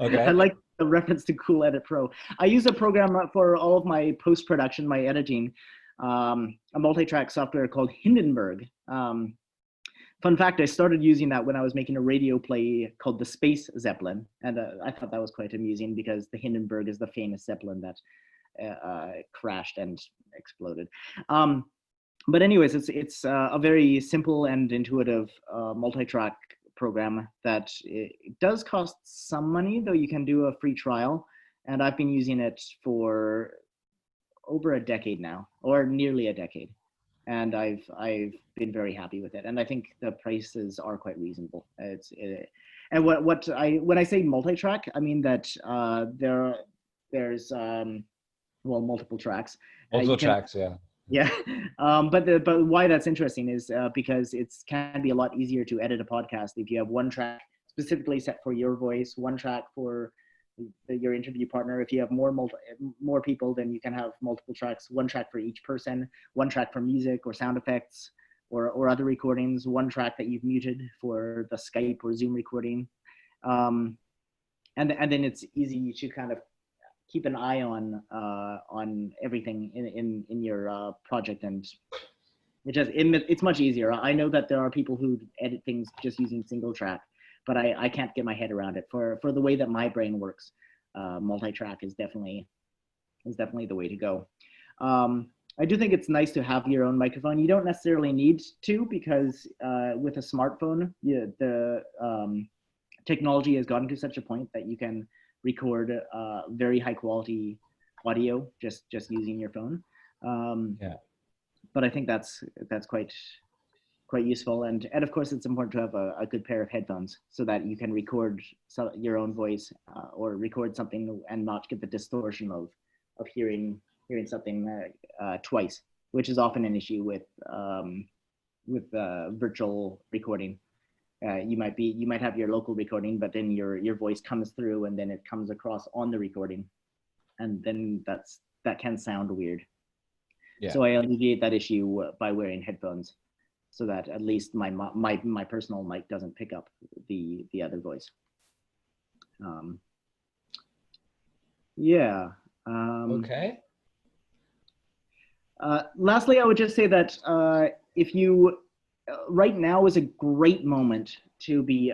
Okay. I like the reference to Cool Edit Pro. I use a program for all of my post-production, my editing, a multi-track software called Hindenburg. Fun fact, I started using that when I was making a radio play called The Space Zeppelin. And I thought that was quite amusing because the Hindenburg is the famous Zeppelin that crashed and exploded. But anyways, it's a very simple and intuitive multi-track program that it does cost some money, though you can do a free trial. And I've been using it for over a decade now, or nearly a decade. And I've been very happy with it, and I think the prices are quite reasonable. And when I say multi-track, I mean that there's multiple tracks. Multiple tracks, yeah. Yeah, but why that's interesting is because it can be a lot easier to edit a podcast if you have one track specifically set for your voice, one track for your interview partner. If you have more people, then you can have multiple tracks, one track for each person, one track for music or sound effects or other recordings, one track that you've muted for the Skype or Zoom recording. And then it's easy to kind of keep an eye on everything in your project, and it's much easier. I know that there are people who edit things just using single track, but I can't get my head around it. For the way that my brain works, multi-track is definitely the way to go. I do think it's nice to have your own microphone. You don't necessarily need to, because with a smartphone, the technology has gotten to such a point that you can record very high quality audio just using your phone. Yeah. But I think that's quite useful, and of course it's important to have a good pair of headphones so that you can record your own voice or record something and not get the distortion of hearing something twice, which is often an issue with virtual recording. You might have your local recording, but then your voice comes through and then it comes across on the recording, and then that can sound weird. Yeah. So I alleviate that issue by wearing headphones, so that at least my personal mic doesn't pick up the other voice. Yeah. Okay. Lastly, I would just say that if you right now is a great moment to be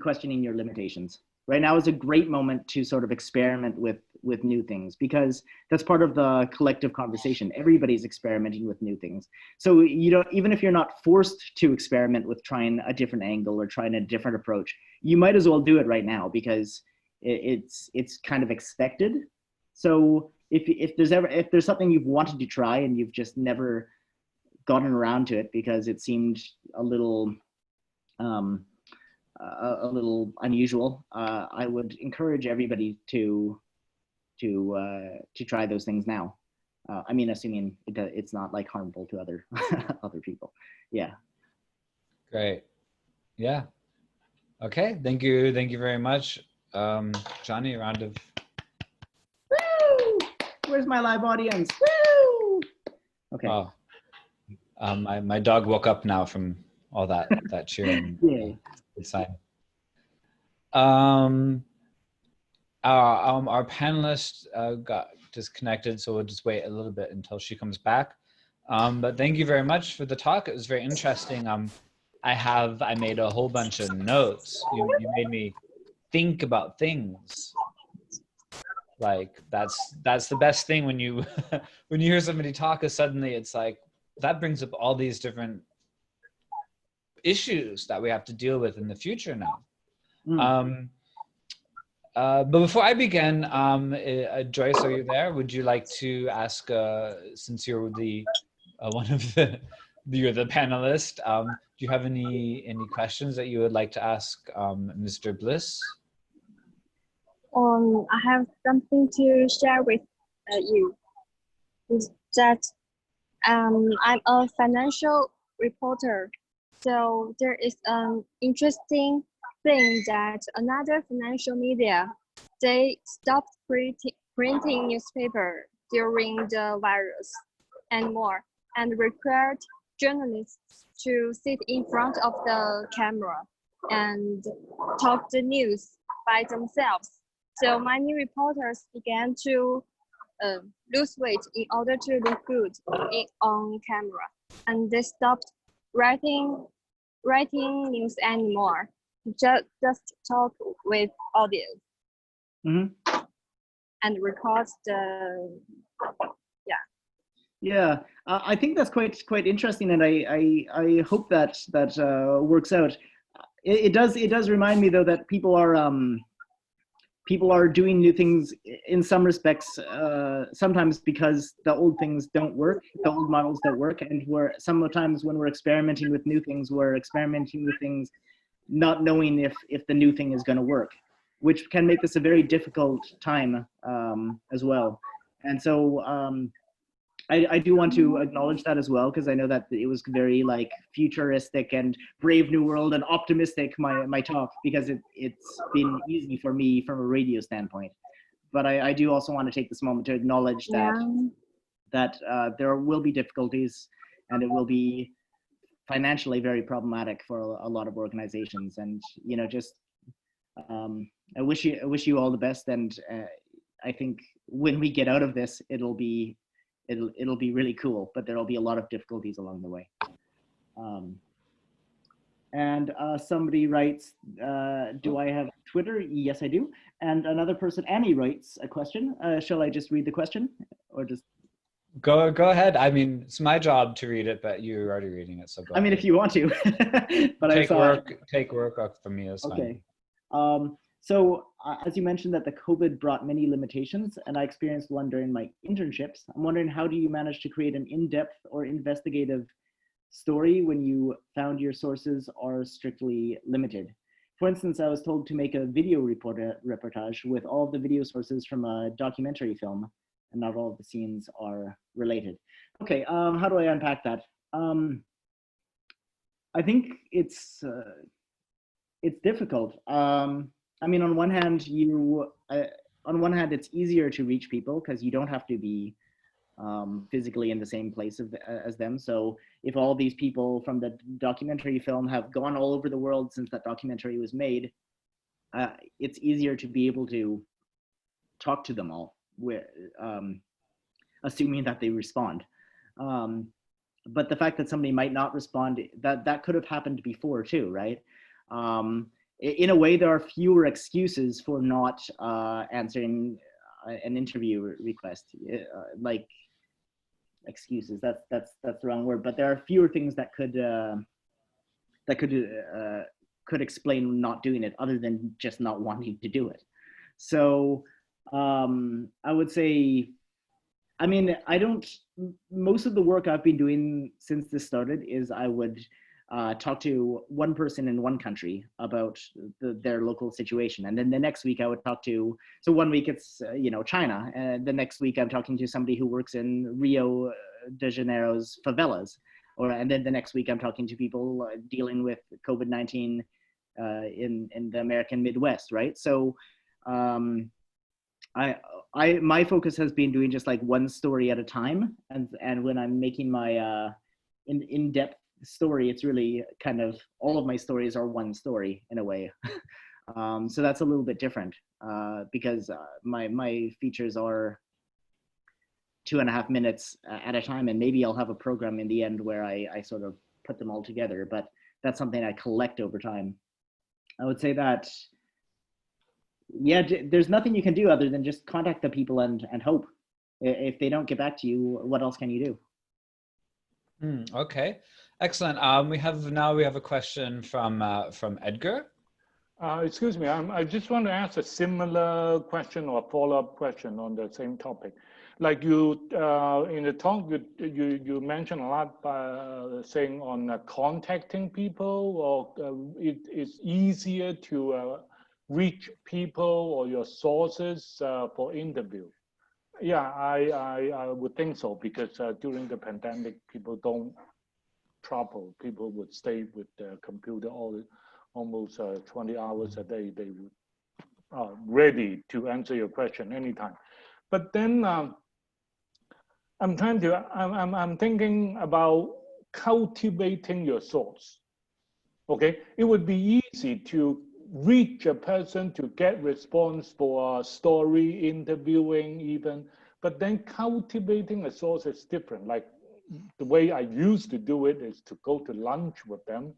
questioning your limitations. Right now is a great moment to sort of experiment with new things, because that's part of the collective conversation. Everybody's experimenting with new things. So you don't, even if you're not forced to experiment with trying a different angle or trying a different approach, you might as well do it right now, because it's kind of expected. So if there's something you've wanted to try and you've just never gotten around to it because it seemed a little unusual, I would encourage everybody to try those things now. I mean, assuming it's not like harmful to other other people. Yeah. Great. Yeah. Okay. Thank you. Thank you very much, Johnny. A round of. Woo! Where's my live audience? Woo! Okay. Oh, my dog woke up now from all that cheering. Yeah. It's fine. Our panelist got disconnected, so we'll just wait a little bit until she comes back. But thank you very much for the talk. It was very interesting. I made a whole bunch of notes. You made me think about things. Like that's the best thing when you when you hear somebody talk, is suddenly it's like that brings up all these different issues that we have to deal with in the future now. But before I begin, Joyce, are you there? Would you like to ask, since you're the one of you're the panelist, do you have any questions that you would like to ask Mr. Bliss? I have something to share with you. Is that I'm a financial reporter, so there is an interesting thing that another financial media, they stopped printing newspaper during the virus and more, and required journalists to sit in front of the camera and talk the news by themselves. So many reporters began to lose weight in order to look good on camera, and they stopped writing news anymore. Just talk with audience and record the Yeah, I think that's quite interesting, and I hope that works out. It does remind me though that people are doing new things in some respects, sometimes because the old things don't work, the old models don't work, and sometimes when we're experimenting with new things, we're experimenting with things not knowing if the new thing is going to work, which can make this a very difficult time as well. And so I do want to acknowledge that as well, because I know that it was very like futuristic and brave new world and optimistic, my talk, because it's been easy for me from a radio standpoint. But I do also want to take this moment to acknowledge that there will be difficulties, and it will be financially very problematic for a lot of organizations. And just I wish you all the best, and I think when we get out of this, it'll be really cool, but there'll be a lot of difficulties along the way. And somebody writes, do I have Twitter? Yes, I do. And another person, Annie, writes a question. Shall I just read the question, or just? Go ahead. I mean, it's my job to read it, but you're already reading it, so go ahead. If you want to. But take work off from me. That's okay. Fine. So as you mentioned that the COVID brought many limitations, and I experienced one during my internships. I'm wondering, how do you manage to create an in-depth or investigative story when you found your sources are strictly limited? For instance, I was told to make a video reportage with all of the video sources from a documentary film, and not all of the scenes are related. Okay, how do I unpack that? I think it's difficult. I mean, on one hand, it's easier to reach people because you don't have to be physically in the same place as them. So if all these people from the documentary film have gone all over the world since that documentary was made, it's easier to be able to talk to them all, assuming that they respond. But the fact that somebody might not respond, that could have happened before too, right? in a way, there are fewer excuses for not answering an interview request. Like excuses, that's the wrong word, but there are fewer things that could explain not doing it, other than just not wanting to do it. So I would say, I mean, most of the work I've been doing since this started is I would talk to one person in one country about their local situation. And then the next week I would talk to, so one week it's, China. And the next week I'm talking to somebody who works in Rio de Janeiro's favelas. And then the next week I'm talking to people dealing with COVID-19 in the American Midwest, right? So my focus has been doing just like one story at a time. And when I'm making my in-depth story, it's really kind of, all of my stories are one story in a way. So that's a little bit different because my features are 2.5 minutes at a time, and maybe I'll have a program in the end where I sort of put them all together, but that's something I collect over time. I would say that, yeah, there's nothing you can do other than just contact the people and hope. If they don't get back to you, what else can you do? Okay, excellent. We have a question from Edgar. Excuse me, I just want to ask a similar question or follow-up question on the same topic. Like you, in the talk, you mentioned a lot by saying on contacting people, or it's easier to reach people or your sources for interview. Yeah, I would think so, because during the pandemic, people don't travel. People would stay with their computer almost 20 hours a day. They would ready to answer your question anytime. But then I'm thinking about cultivating your source. Okay, it would be easy to reach a person to get response for a story, interviewing even, but then cultivating a source is different. Like the way I used to do it is to go to lunch with them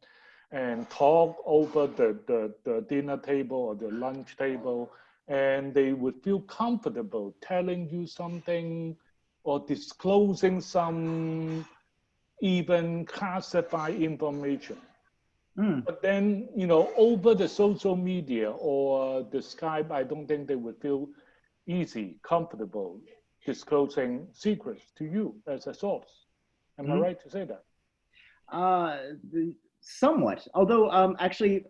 and talk over the dinner table or the lunch table, and they would feel comfortable telling you something or disclosing some even classified information. But then, over the social media or the Skype, I don't think they would feel easy, comfortable disclosing secrets to you as a source. Am I right to say that? Somewhat. Although, actually,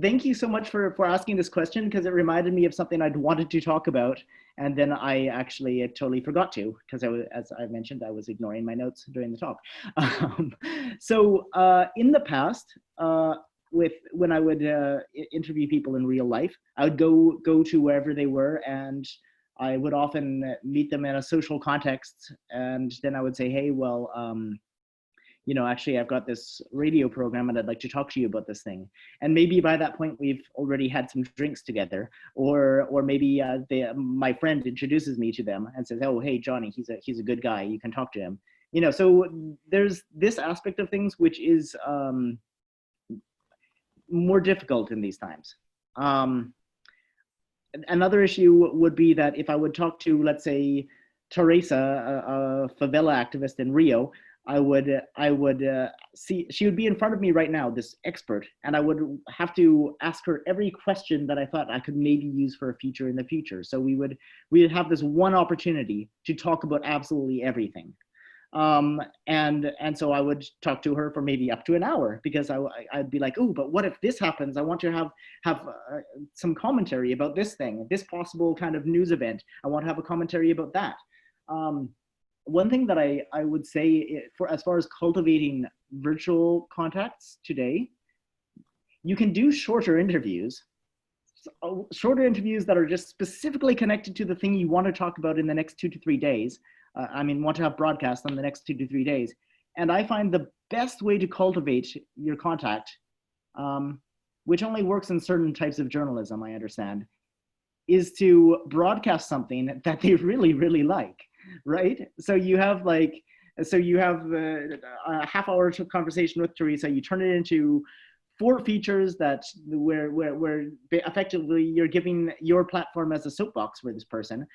thank you so much for asking this question, because it reminded me of something I'd wanted to talk about, and then I actually totally forgot to, because as I mentioned, I was ignoring my notes during the talk. So in the past, when I would interview people in real life, I would go to wherever they were, and I would often meet them in a social context, and then I would say, hey, well, actually, I've got this radio program and I'd like to talk to you about this thing. And maybe by that point, we've already had some drinks together, or maybe my friend introduces me to them and says, oh, hey, Johnny, he's a good guy. You can talk to him. So there's this aspect of things which is more difficult in these times. Another issue would be that if I would talk to, let's say, Teresa, a favela activist in Rio, I would see, she would be in front of me right now, this expert, and I would have to ask her every question that I thought I could maybe use for a feature in the future. So we would have this one opportunity to talk about absolutely everything. And so I would talk to her for maybe up to an hour, because I'd be like, oh, but what if this happens? I want to have some commentary about this thing, this possible kind of news event. I want to have a commentary about that. One thing that I would say as far as cultivating virtual contacts today, you can do shorter interviews that are just specifically connected to the thing you want to talk about in the next 2 to 3 days. Want to have broadcasts on the next 2 to 3 days. And I find the best way to cultivate your contact, which only works in certain types of journalism, I understand, is to broadcast something that they really, really like. Right? So you have a half-hour conversation with Teresa, you turn it into 4 features that where effectively you're giving your platform as a soapbox for this person.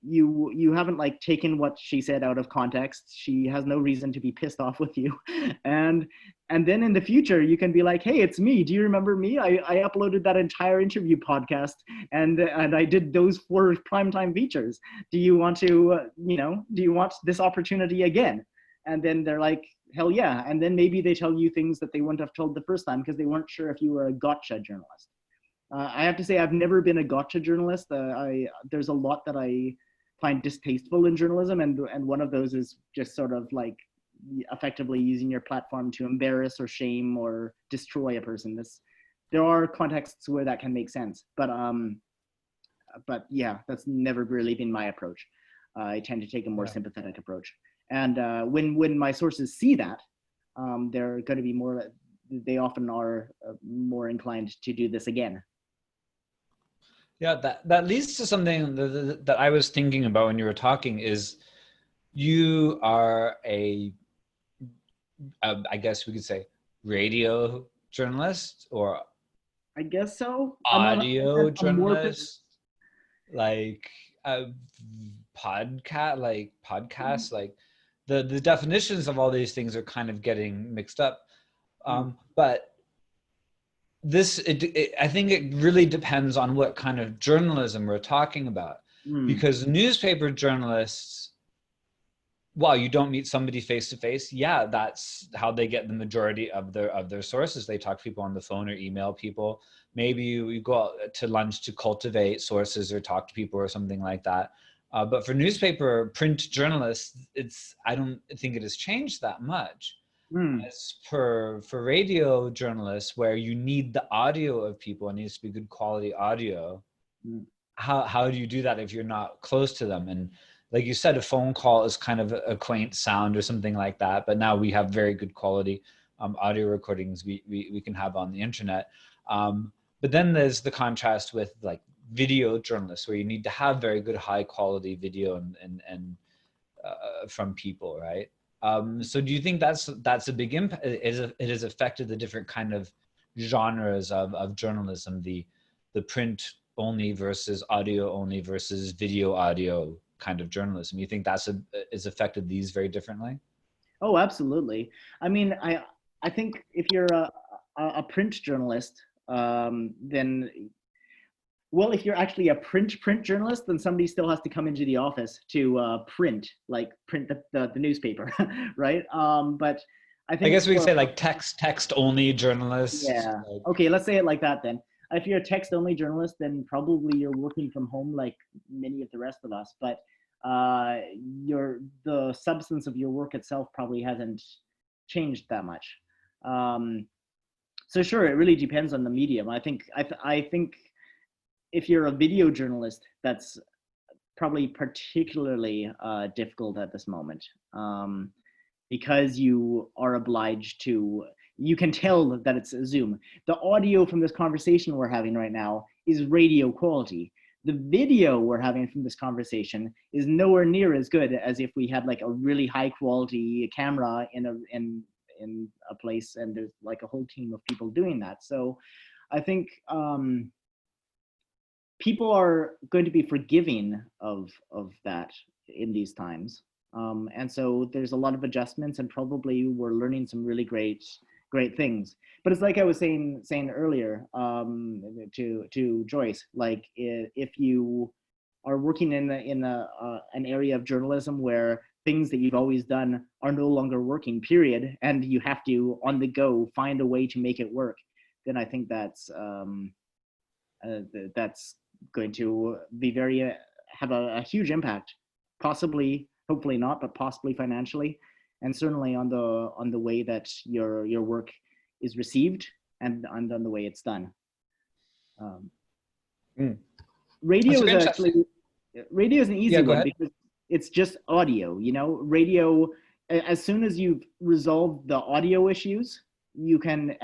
You haven't like taken what she said out of context. She has no reason to be pissed off with you. And then in the future you can be like, hey, it's me. Do you remember me? I uploaded that entire interview podcast and I did those 4 primetime features. Do you want to, do you want this opportunity again? And then they're like, hell yeah. And then maybe they tell you things that they wouldn't have told the first time because they weren't sure if you were a gotcha journalist. I have to say, I've never been a gotcha journalist. There's a lot that I find distasteful in journalism, and one of those is just sort of like effectively using your platform to embarrass or shame or destroy a person. There are contexts where that can make sense, but yeah, that's never really been my approach. I tend to take a more sympathetic approach, and when my sources see that, they're going to be more. They often are more inclined to do this again. Yeah, that leads to something that I was thinking about when you were talking. Is you are I guess we could say radio journalist, or I guess so. Audio journalist, like podcast, like the definitions of all these things are kind of getting mixed up. But this, I think it really depends on what kind of journalism we're talking about, because newspaper journalists, while you don't meet somebody face to face, yeah, that's how they get the majority of their sources. They talk to people on the phone or email people. Maybe you go out to lunch to cultivate sources or talk to people or something like that. But for newspaper print journalists, I don't think it has changed that much. As for radio journalists, where you need the audio of people, it needs to be good quality audio. How do you do that if you're not close to them? And like you said, a phone call is kind of a quaint sound or something like that. But now we have very good quality audio recordings we can have on the internet. But then there's the contrast with like video journalists, where you need to have very good high quality video and from people, right? So do you think that's a big impact? It has affected the different kind of genres of journalism, the print only versus audio only versus video audio kind of journalism? You think that's is affected these very differently? Oh, absolutely. I mean, I think if you're a print journalist, then, well, if you're actually a print journalist, then somebody still has to come into the office to print the newspaper, right? But I think, I guess we could say like text only journalists. Yeah. Like, okay, let's say it like that then. If you're a text only journalist, then probably you're working from home like many of the rest of us. But the substance of your work itself probably hasn't changed that much. So sure, it really depends on the medium. I think if you're a video journalist, that's probably particularly difficult at this moment, because you are obliged to, you can tell that it's a Zoom. The audio from this conversation we're having right now is radio quality. The video we're having from this conversation is nowhere near as good as if we had like a really high quality camera in a place and there's like a whole team of people doing that. So I think people are going to be forgiving of that in these times. And so there's a lot of adjustments, and probably we're learning some really great things. But it's like I was saying earlier to Joyce, like if you are working in an area of journalism where things that you've always done are no longer working, period, and you have to on the go find a way to make it work, then I think that's going to be have a huge impact, possibly, hopefully not, but possibly financially, and certainly on the way that your work is received and on the way it's done. Radio is an easy one because it's just audio. Radio, as soon as you've resolved the audio issues, you can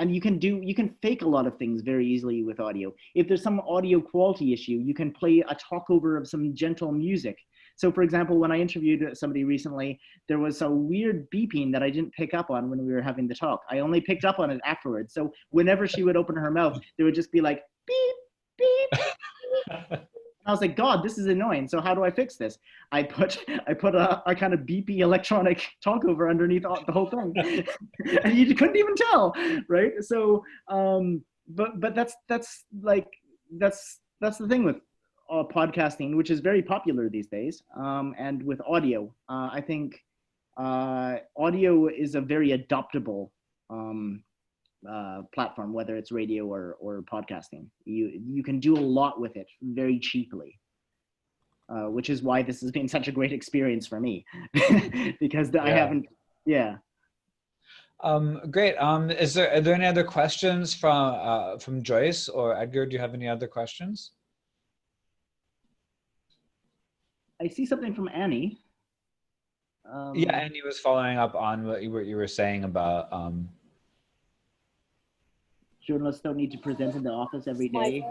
fake a lot of things very easily with audio. If there's some audio quality issue, you can play a talkover of some gentle music So for example, when I interviewed somebody recently, there was a weird beeping that I didn't pick up on when we were having the talk. I only picked up on it afterwards. So whenever she would open her mouth, there would just be like, beep, beep. I was like, God, this is annoying. So how do I fix this? I put a kind of beepy electronic talkover underneath the whole thing, and you couldn't even tell, right? So, but that's the thing with podcasting, which is very popular these days, and with audio. I think audio is a very adoptable platform, whether it's radio or podcasting. You can do a lot with it very cheaply, which is why this has been such a great experience for me, because I haven't. Yeah. Great. Are there any other questions from Joyce or Edgar? Do you have any other questions? I see something from Annie. Yeah, Annie was following up on what you were saying about journalists don't need to present in the office every day.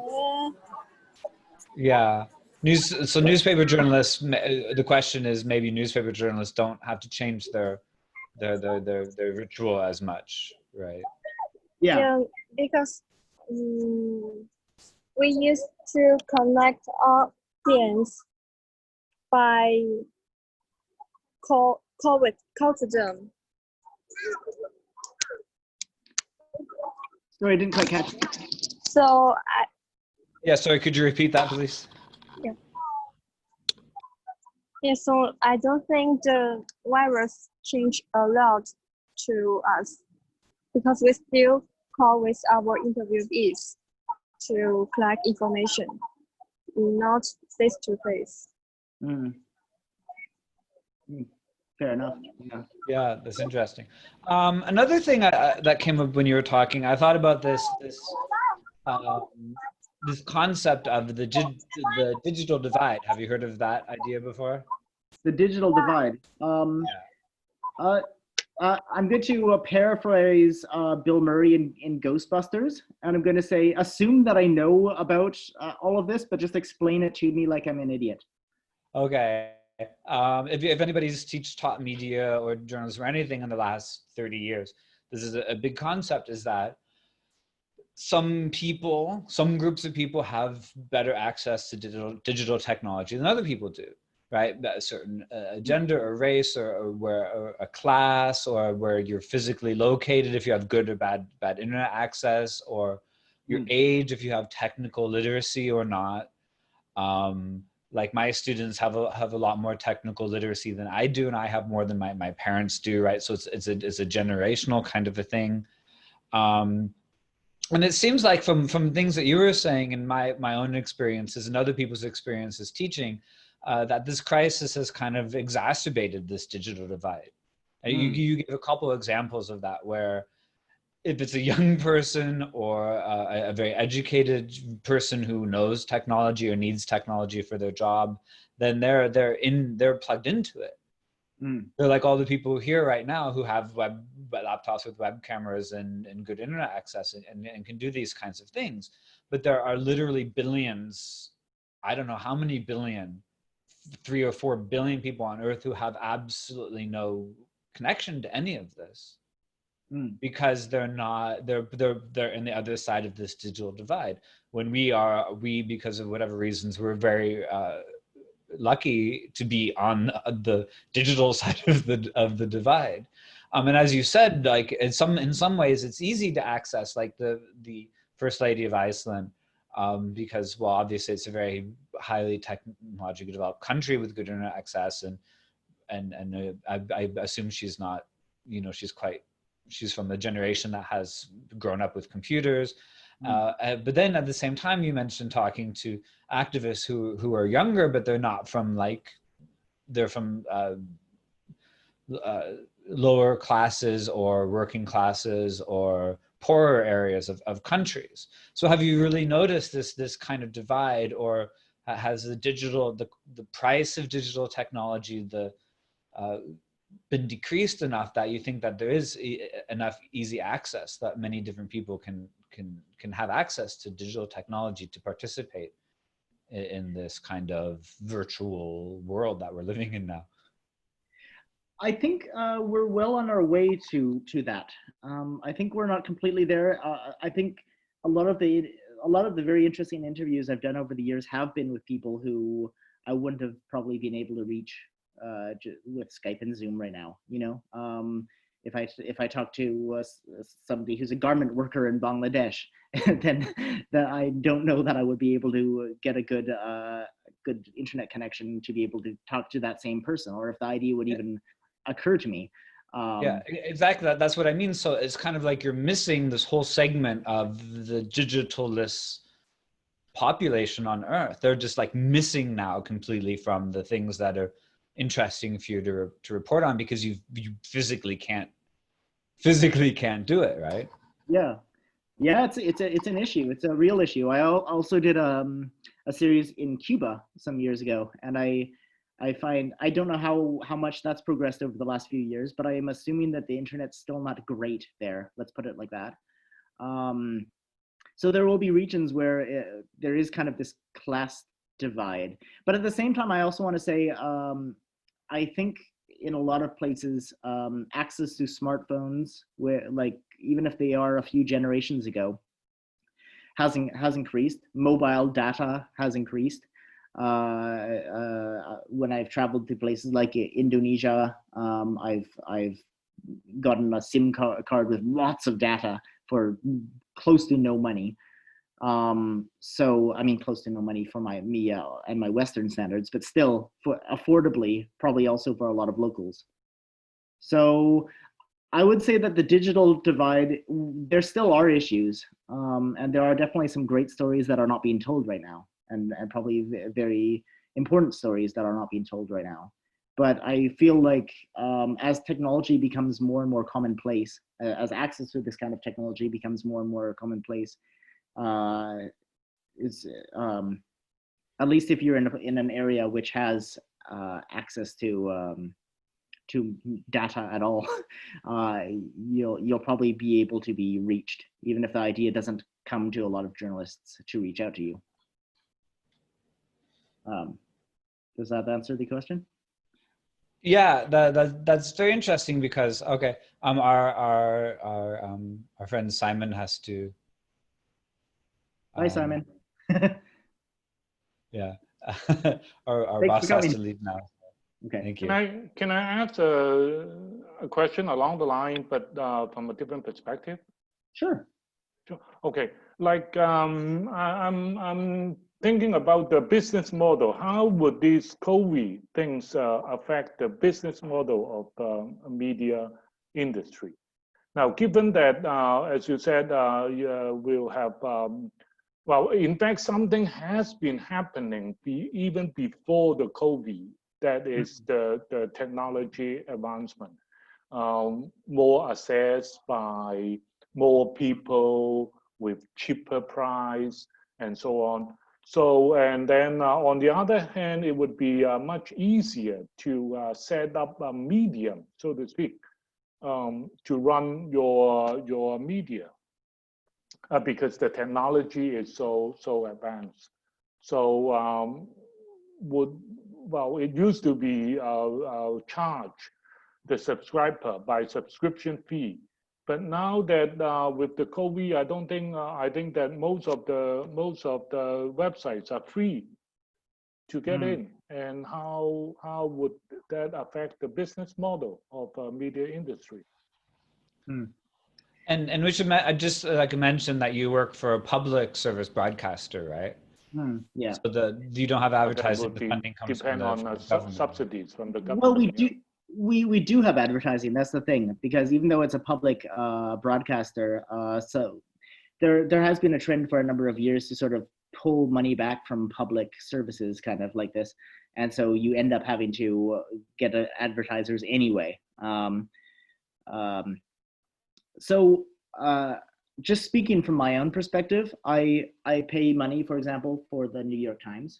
Yeah. So newspaper journalists, the question is maybe newspaper journalists don't have to change their ritual as much, right? Yeah, because we used to connect audience by call to them. Sorry, I didn't quite catch it. So Yeah, sorry, could you repeat that, please? Yeah, so I don't think the virus changed a lot to us, because we still call with our interviewees to collect information, not face to face. Fair enough. Yeah, that's interesting. Another thing that came up when you were talking, I thought about this concept of the digital divide. Have you heard of that idea before? The digital divide. I'm going to paraphrase Bill Murray in Ghostbusters, and I'm going to say, assume that I know about all of this, but just explain it to me like I'm an idiot. Okay. If anybody's taught media or journalism or anything in the last 30 years, this is a big concept, is that some groups of people have better access to digital technology than other people do, right? That a certain gender or race or a class, or where you're physically located, if you have good or bad internet access, or your age, if you have technical literacy or not. Like my students have a lot more technical literacy than I do, and I have more than my parents do, right? So it's a generational kind of a thing. And it seems like from things that you were saying and my own experiences and other people's experiences teaching, that this crisis has kind of exacerbated this digital divide. You give a couple of examples of that, where if it's a young person or a very educated person who knows technology or needs technology for their job, then they're plugged into it. They're like all the people here right now who have laptops with web cameras and good internet access and can do these kinds of things. But there are literally billions, I don't know how many billion, 3 or 4 billion people on Earth who have absolutely no connection to any of this. Because they're in the other side of this digital divide. When we because of whatever reasons, we're very lucky to be on the digital side of the divide. And as you said, like in some ways it's easy to access, like the First Lady of Iceland, because, well, obviously it's a very highly technologically developed country with good internet access, and I assume she's not, she's from a generation that has grown up with computers. But then at the same time, you mentioned talking to activists who are younger, but they're not from they're from lower classes or working classes or poorer areas of countries. So have you really noticed this kind of divide, or has the price of digital technology been decreased enough that you think that there is enough easy access that many different people can have access to digital technology to participate in this kind of virtual world that we're living in now? I think we're well on our way to that. I think we're not completely there. I think a lot of the very interesting interviews I've done over the years have been with people who I wouldn't have probably been able to reach with Skype and Zoom right now. You know, if I talk to somebody who's a garment worker in Bangladesh, then I don't know that I would be able to get a good internet connection to be able to talk to that same person, or if the idea would even occur to me. Yeah, exactly. That's what I mean. So it's kind of like you're missing this whole segment of the digitalist population on Earth. They're just like missing now completely from the things that are interesting for you to report on, because you physically can't do it, right? Yeah, it's an issue. It's a real issue. I also did a series in Cuba some years ago, and I don't know how much that's progressed over the last few years, but I am assuming that the internet's still not great there. Let's put it like that. So there will be regions where there is kind of this class divide. But at the same time, I also want to say, I think in a lot of places, access to smartphones, where like even if they are a few generations ago, has increased. Mobile data has increased. When I've traveled to places like Indonesia, I've gotten a SIM card with lots of data for close to no money. So I mean, close to no money for me and my Western standards, but still for affordably, probably also for a lot of locals. So I would say that the digital divide, there still are issues, and there are definitely some great stories that are not being told right now, and probably very important stories that are not being told right now. But I feel like as technology becomes more and more commonplace, as access to this kind of technology becomes more and more commonplace, is at least if you're in an area which has access to data at all, you'll probably be able to be reached, even if the idea doesn't come to a lot of journalists to reach out to you. Does that answer the question? Yeah, that's very interesting, because okay, our friend Simon has to. Hi, Simon. Yeah, our boss has to leave now. Okay. Thank you. Can I ask a question along the line, but from a different perspective? Sure. Okay, like I'm thinking about the business model. How would these COVID things affect the business model of the media industry? Now, given that, as you said, we'll have, well, in fact, something has been happening even before the COVID. That is the technology advancement, more access by more people with cheaper price and so on. So, and then on the other hand, it would be much easier to set up a medium, so to speak, to run your media, because the technology is so advanced. So well, it used to be charge the subscriber by subscription fee, but now that with the COVID, I think that most of the websites are free to get in. And how would that affect the business model of media industry? And we should just like mention that you work for a public service broadcaster, right? Yeah. So you don't have advertising. The funding comes depend from the on government. subsidies from the government. Well, we do have advertising. That's the thing, because even though it's a public broadcaster, so there has been a trend for a number of years to sort of pull money back from public services, kind of like this, and so you end up having to get advertisers anyway. Just speaking from my own perspective, I pay money, for example, for the New York Times.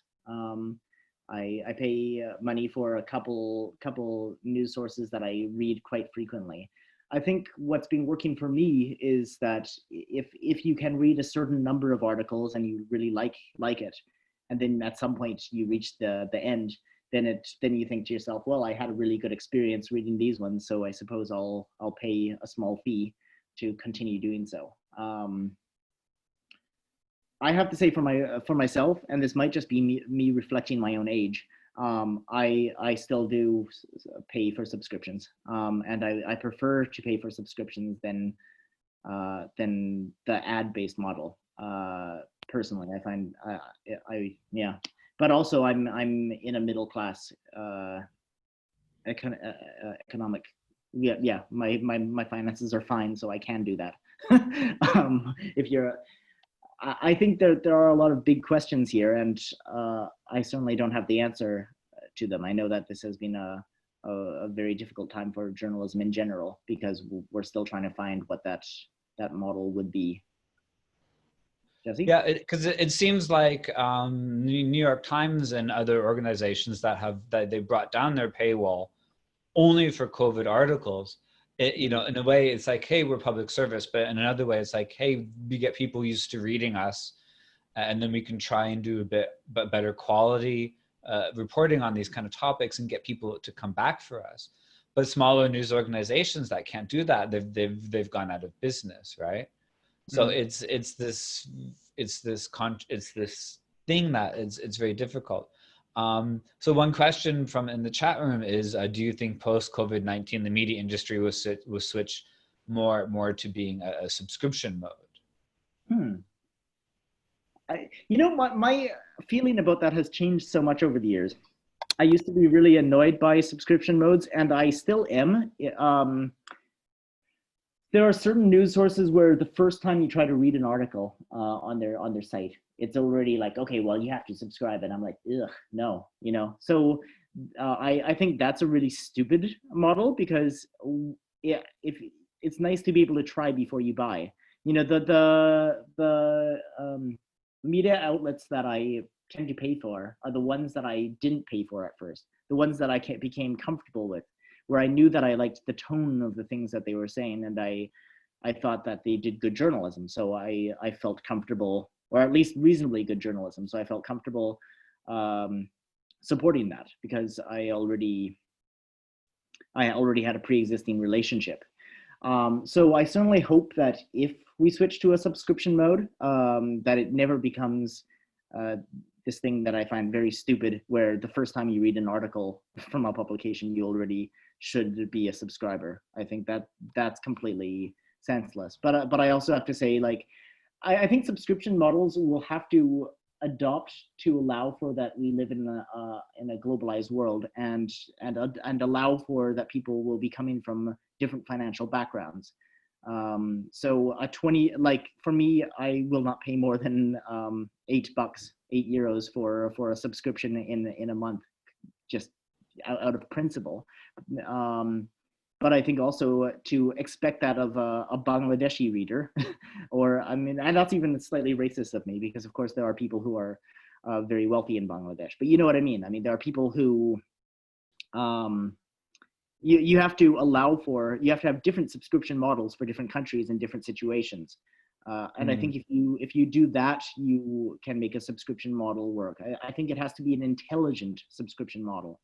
I pay money for a couple news sources that I read quite frequently. I think what's been working for me is that if you can read a certain number of articles and you really like it, and then at some point you reach the end, then you think to yourself, well, I had a really good experience reading these ones, so I suppose I'll pay a small fee to continue doing so. I have to say for myself, and this might just be me reflecting my own age, I still do pay for subscriptions, and I prefer to pay for subscriptions than the ad-based model. Personally, I find yeah, but also I'm in a middle class economic. Yeah, my finances are fine, so I can do that. If you're, I think there are a lot of big questions here, and I certainly don't have the answer to them. I know that this has been a very difficult time for journalism in general, because we're still trying to find what that model would be. Jesse? Yeah, because it seems like New York Times and other organizations that they brought down their paywall only for COVID articles. You know, in a way, it's like, hey, we're public service, but in another way, it's like, hey, we get people used to reading us, and then we can try and do a bit better quality reporting on these kind of topics and get people to come back for us. But smaller news organizations that can't do that, they've gone out of business, right? So it's this thing that it's very difficult. So one question from in the chat room is, do you think post COVID-19 the media industry will switch more to being a subscription mode? You know, my feeling about that has changed so much over the years. I used to be really annoyed by subscription modes, and I still am. There are certain news sources where the first time you try to read an article on their site, it's already like, okay, well, you have to subscribe, and I'm like, ugh, no, you know. So I think that's a really stupid model, because yeah, if it's nice to be able to try before you buy. You know, the media outlets that I tend to pay for are the ones that I didn't pay for at first, the ones that I became comfortable with, where I knew that I liked the tone of the things that they were saying, and I thought that they did good journalism. So I felt comfortable, or at least reasonably good journalism. So I felt comfortable supporting that, because I already had a pre-existing relationship. So I certainly hope that if we switch to a subscription mode, that it never becomes this thing that I find very stupid, where the first time you read an article from a publication, you already should be a subscriber. I think that's completely senseless. But I also have to say, like, I think subscription models will have to adopt to allow for that we live in a globalized world, and allow for that people will be coming from different financial backgrounds. So like for me, I will not pay more than €8 for a subscription in a month, just out of principle. But I think also to expect that of a Bangladeshi reader, or I mean, and that's even slightly racist of me, because of course there are people who are very wealthy in Bangladesh, but you know what I mean. I mean, there are people who you have to allow for, you have to have different subscription models for different countries and different situations. And I think if you do that, you can make a subscription model work. I think it has to be an intelligent subscription model.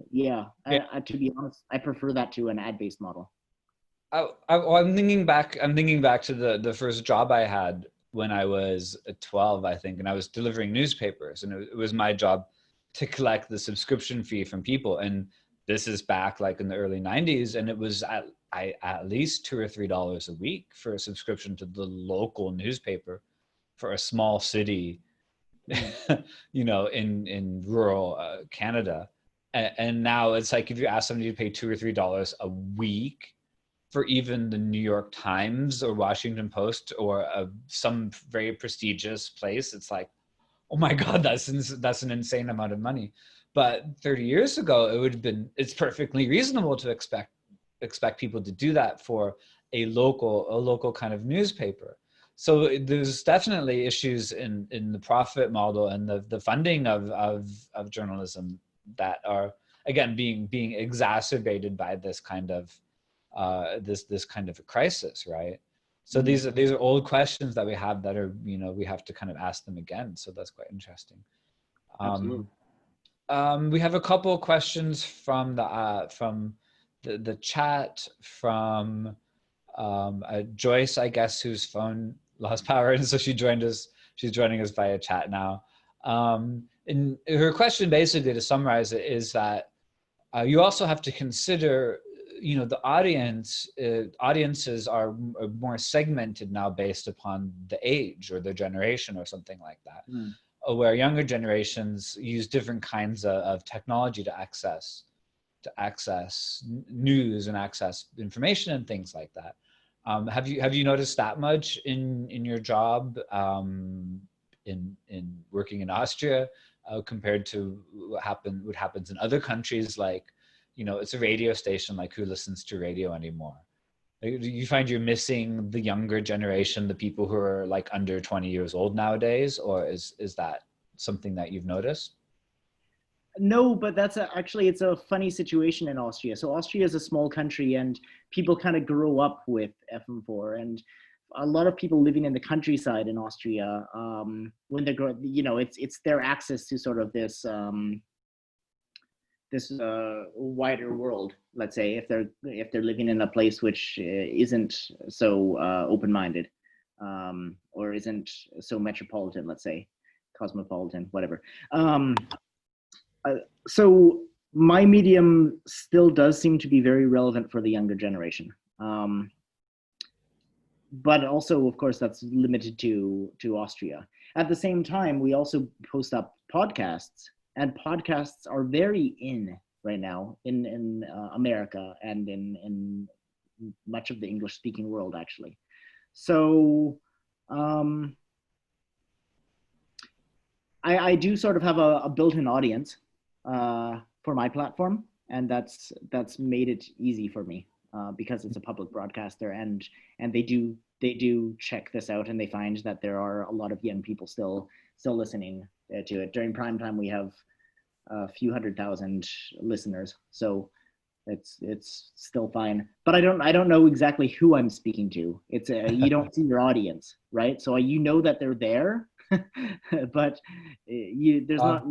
Yeah. To be honest, I prefer that to an ad-based model. I'm thinking back to the first job I had when I was 12, I think, and I was delivering newspapers, and it was my job to collect the subscription fee from people. And this is back like in the early 90s, and it was at least $2 or $3 a week for a subscription to the local newspaper for a small city, you know, in rural Canada. And now it's like, if you ask somebody to pay $2 or $3 a week for even the New York Times or Washington Post or some very prestigious place, it's like, oh my God, that's an insane amount of money. But 30 years ago, it would have been, it's perfectly reasonable to expect people to do that for a local kind of newspaper. So there's definitely issues in the profit model and the funding of journalism that are, again, being exacerbated by this kind of this kind of a crisis, right? So these are old questions that we have that are, we have to kind of ask them again. So that's quite interesting. Absolutely. We have a couple of questions from the chat from Joyce, I guess, whose phone lost power, and so she joined us. She's joining us via chat now. And her question, basically, to summarize it, is that you also have to consider, the audiences are more segmented now based upon the age or the generation or something like that, where younger generations use different kinds of technology to access news and access information and things like that. Have you noticed that much in your job in working in Austria compared to what happens in other countries? Like, it's a radio station, like who listens to radio anymore? Like, do you find you're missing the younger generation, the people who are like under 20 years old nowadays, or is that something that you've noticed? No, but that's actually, it's a funny situation in Austria. So Austria is a small country and people kind of grow up with FM4, and a lot of people living in the countryside in Austria, when they grow, it's their access to sort of this wider world, let's say, if they're living in a place which isn't so open-minded, or isn't so metropolitan, let's say, cosmopolitan, whatever. So my medium still does seem to be very relevant for the younger generation. But also, of course, that's limited to Austria. At the same time, we also post up podcasts, and podcasts are very in right now in America and in much of the English-speaking world, actually. So I do sort of have a built-in audience for my platform, and that's made it easy for me because it's a public broadcaster, and they do check this out, and they find that there are a lot of young people still listening to it. During prime time, we have a few 100,000 listeners, so it's still fine. But I don't know exactly who I'm speaking to. It's you don't see your audience, right? So you know that they're there, but there's not.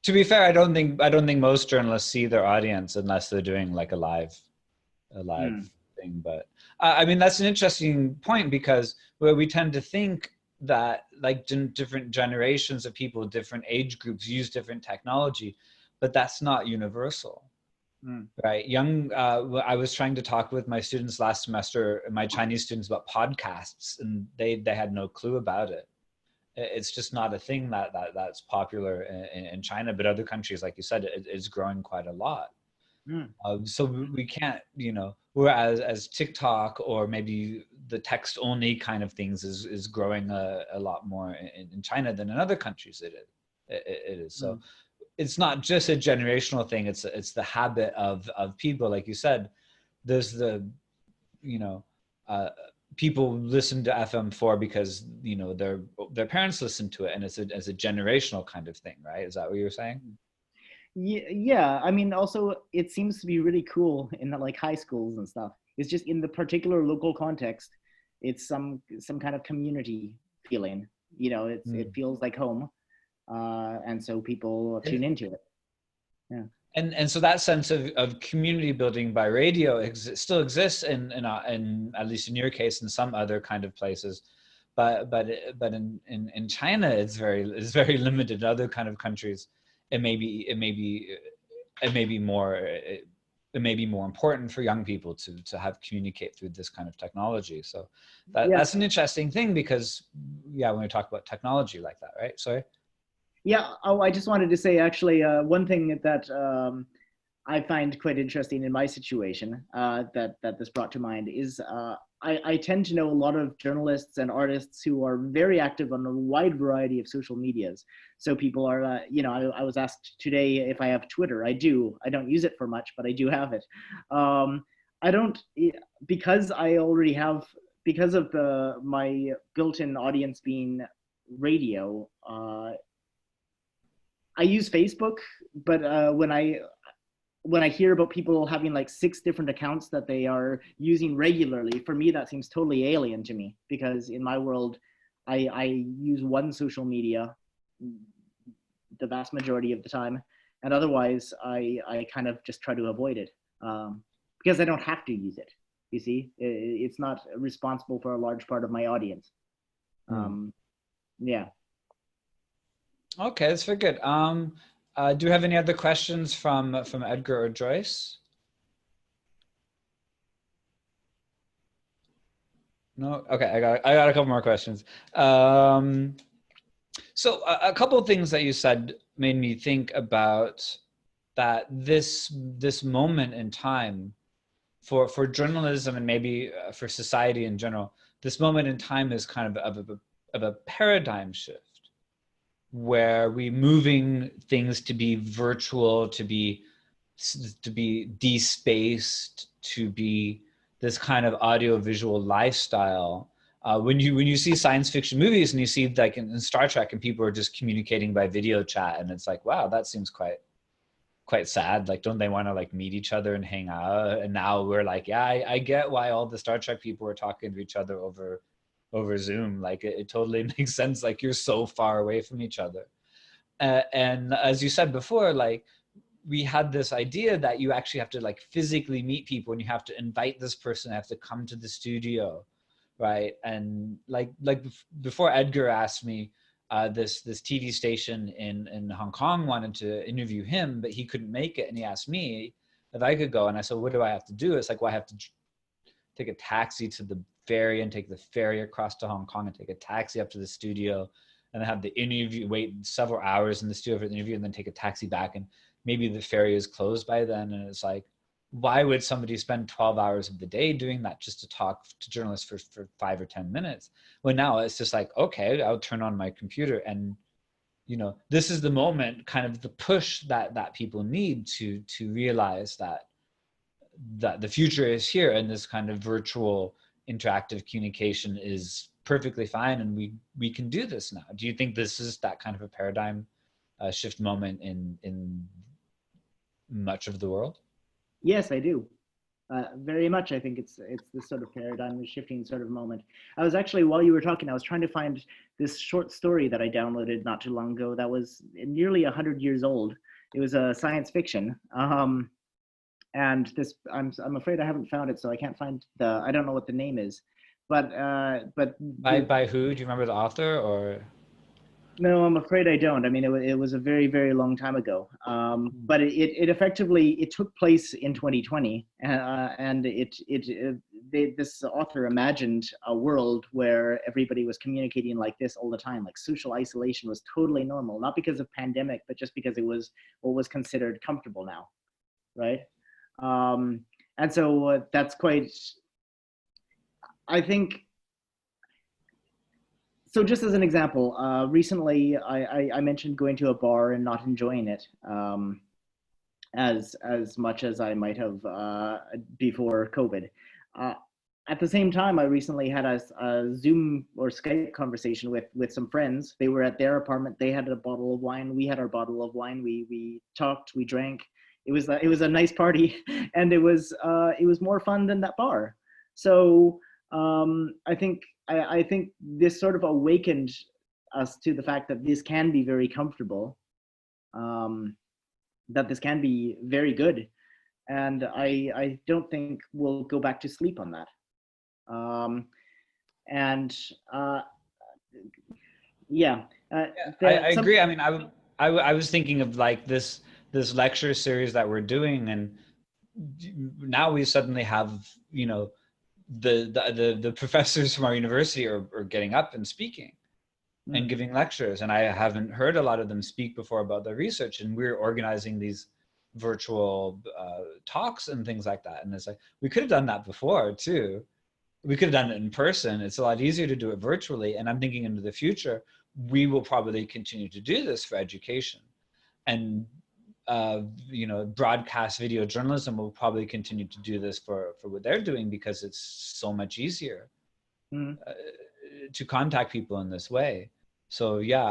To be fair, I don't think most journalists see their audience unless they're doing like a live thing. But I mean, that's an interesting point, because where we tend to think that like different generations of people, different age groups use different technology, but that's not universal. Right? I was trying to talk with my students last semester, my Chinese students, about podcasts, and they had no clue about it. It's just not a thing that's popular in China, but other countries, like you said, it's growing quite a lot. So we can't, whereas as TikTok or maybe the text only kind of things is growing a lot more in China than in other countries. It is. So it's not just a generational thing. It's the habit of people, like you said. There's the, people listen to FM4 because their parents listen to it, and it's a generational kind of thing, right? Is that what you're saying? Yeah. I mean, also it seems to be really cool in the like high schools and stuff. It's just in the particular local context, it's some kind of community feeling. It feels like home, and so people tune into it. Yeah. And so that sense of community building by radio still exists in at least in your case, in some other kind of places, but in China it's very limited. In other kind of countries, it may be more important for young people to have communicate through this kind of technology. So that's an interesting thing, because when we talk about technology like that, right? Sorry. Yeah. Oh, I just wanted to say, actually, one thing that I find quite interesting in my situation that this brought to mind is I tend to know a lot of journalists and artists who are very active on a wide variety of social medias. So people are, I was asked today if I have Twitter. I do. I don't use it for much, but I do have it. I don't, because I already have, because of my built-in audience being radio, I use Facebook, but when I when I hear about people having like 6 different accounts that they are using regularly, for me, that seems totally alien to me, because in my world, I use one social media the vast majority of the time. And otherwise, I kind of just try to avoid it because I don't have to use it. You see, it's not responsible for a large part of my audience. Yeah. Okay, that's very good. Do you have any other questions from Edgar or Joyce? No. Okay, I got a couple more questions. So a couple of things that you said made me think about that this moment in time for journalism and maybe for society in general, this moment in time is kind of a paradigm shift, where we moving things to be virtual, to be de-spaced, to be this kind of audio-visual lifestyle. When you see science fiction movies and you see like in Star Trek and people are just communicating by video chat, and it's like, wow, that seems quite sad. Like, don't they want to like meet each other and hang out? And now we're like, yeah, I get why all the Star Trek people are talking to each other over Zoom. Like it totally makes sense. Like you're so far away from each other. And as you said before, like we had this idea that you actually have to like physically meet people, and you have to invite this person, have to come to the studio, right? And like before Edgar asked me, this TV station in Hong Kong wanted to interview him, but he couldn't make it, and he asked me if I could go, and I said, what do I have to do? It's like, well, I have to take a taxi to the ferry and take the ferry across to Hong Kong and take a taxi up to the studio, and then have the interview, wait several hours in the studio for the interview, and then take a taxi back, and maybe the ferry is closed by then. And it's like, why would somebody spend 12 hours of the day doing that just to talk to journalists for 5 or 10 minutes? Well, now it's just like, okay, I'll turn on my computer, and you know, this is the moment, kind of the push that people need to realize that the future is here, and this kind of virtual interactive communication is perfectly fine, and we can do this now. Do you think this is that kind of a paradigm shift moment in much of the world? Yes, I do. Very much. I think it's this sort of paradigm shifting sort of moment. I was actually, while you were talking, I was trying to find this short story that I downloaded not too long ago that was nearly 100 years old. It was a science fiction. And this, I'm afraid I haven't found it, so I can't find I don't know what the name is. But by who? Do you remember the author? Or no, I'm afraid I don't. I mean, it was a very, very long time ago. But it effectively, it took place in 2020, and this author imagined a world where everybody was communicating like this all the time. Like social isolation was totally normal, not because of pandemic, but just because it was what was considered comfortable now, right? And so that's quite, I think. So just as an example, recently I mentioned going to a bar and not enjoying it as much as I might have before COVID. At the same time, I recently had a Zoom or Skype conversation with some friends. They were at their apartment. They had a bottle of wine. We had our bottle of wine. We talked. We drank. It was a nice party, and it was more fun than that bar. So I think this sort of awakened us to the fact that this can be very comfortable, that this can be very good, and I don't think we'll go back to sleep on that. Yeah, I agree. I mean, I was thinking of like this lecture series that we're doing, and now we suddenly have, you know, the professors from our university are getting up and speaking and giving lectures, and I haven't heard a lot of them speak before about their research, and we're organizing these virtual talks and things like that. And it's like, we could have done that before too. We could have done it in person. It's a lot easier to do it virtually, and I'm thinking into the future we will probably continue to do this for education, and you know, broadcast video journalism will probably continue to do this for what they're doing, because it's so much easier to contact people in this way. So yeah,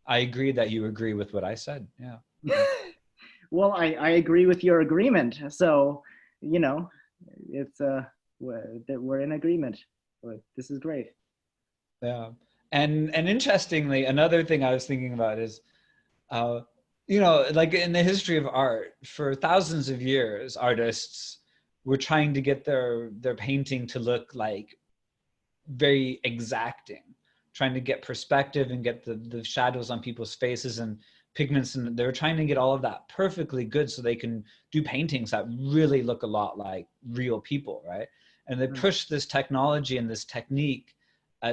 I agree that you agree with what I said. Yeah. Well, I agree with your agreement. So, you know, it's we're in agreement. This is great. Yeah. And interestingly, another thing I was thinking about is, you know, like in the history of art, for thousands of years, artists were trying to get their painting to look like very exacting, trying to get perspective and get the shadows on people's faces and pigments, and they were trying to get all of that perfectly good so they can do paintings that really look a lot like real people, right? And they pushed this technology and this technique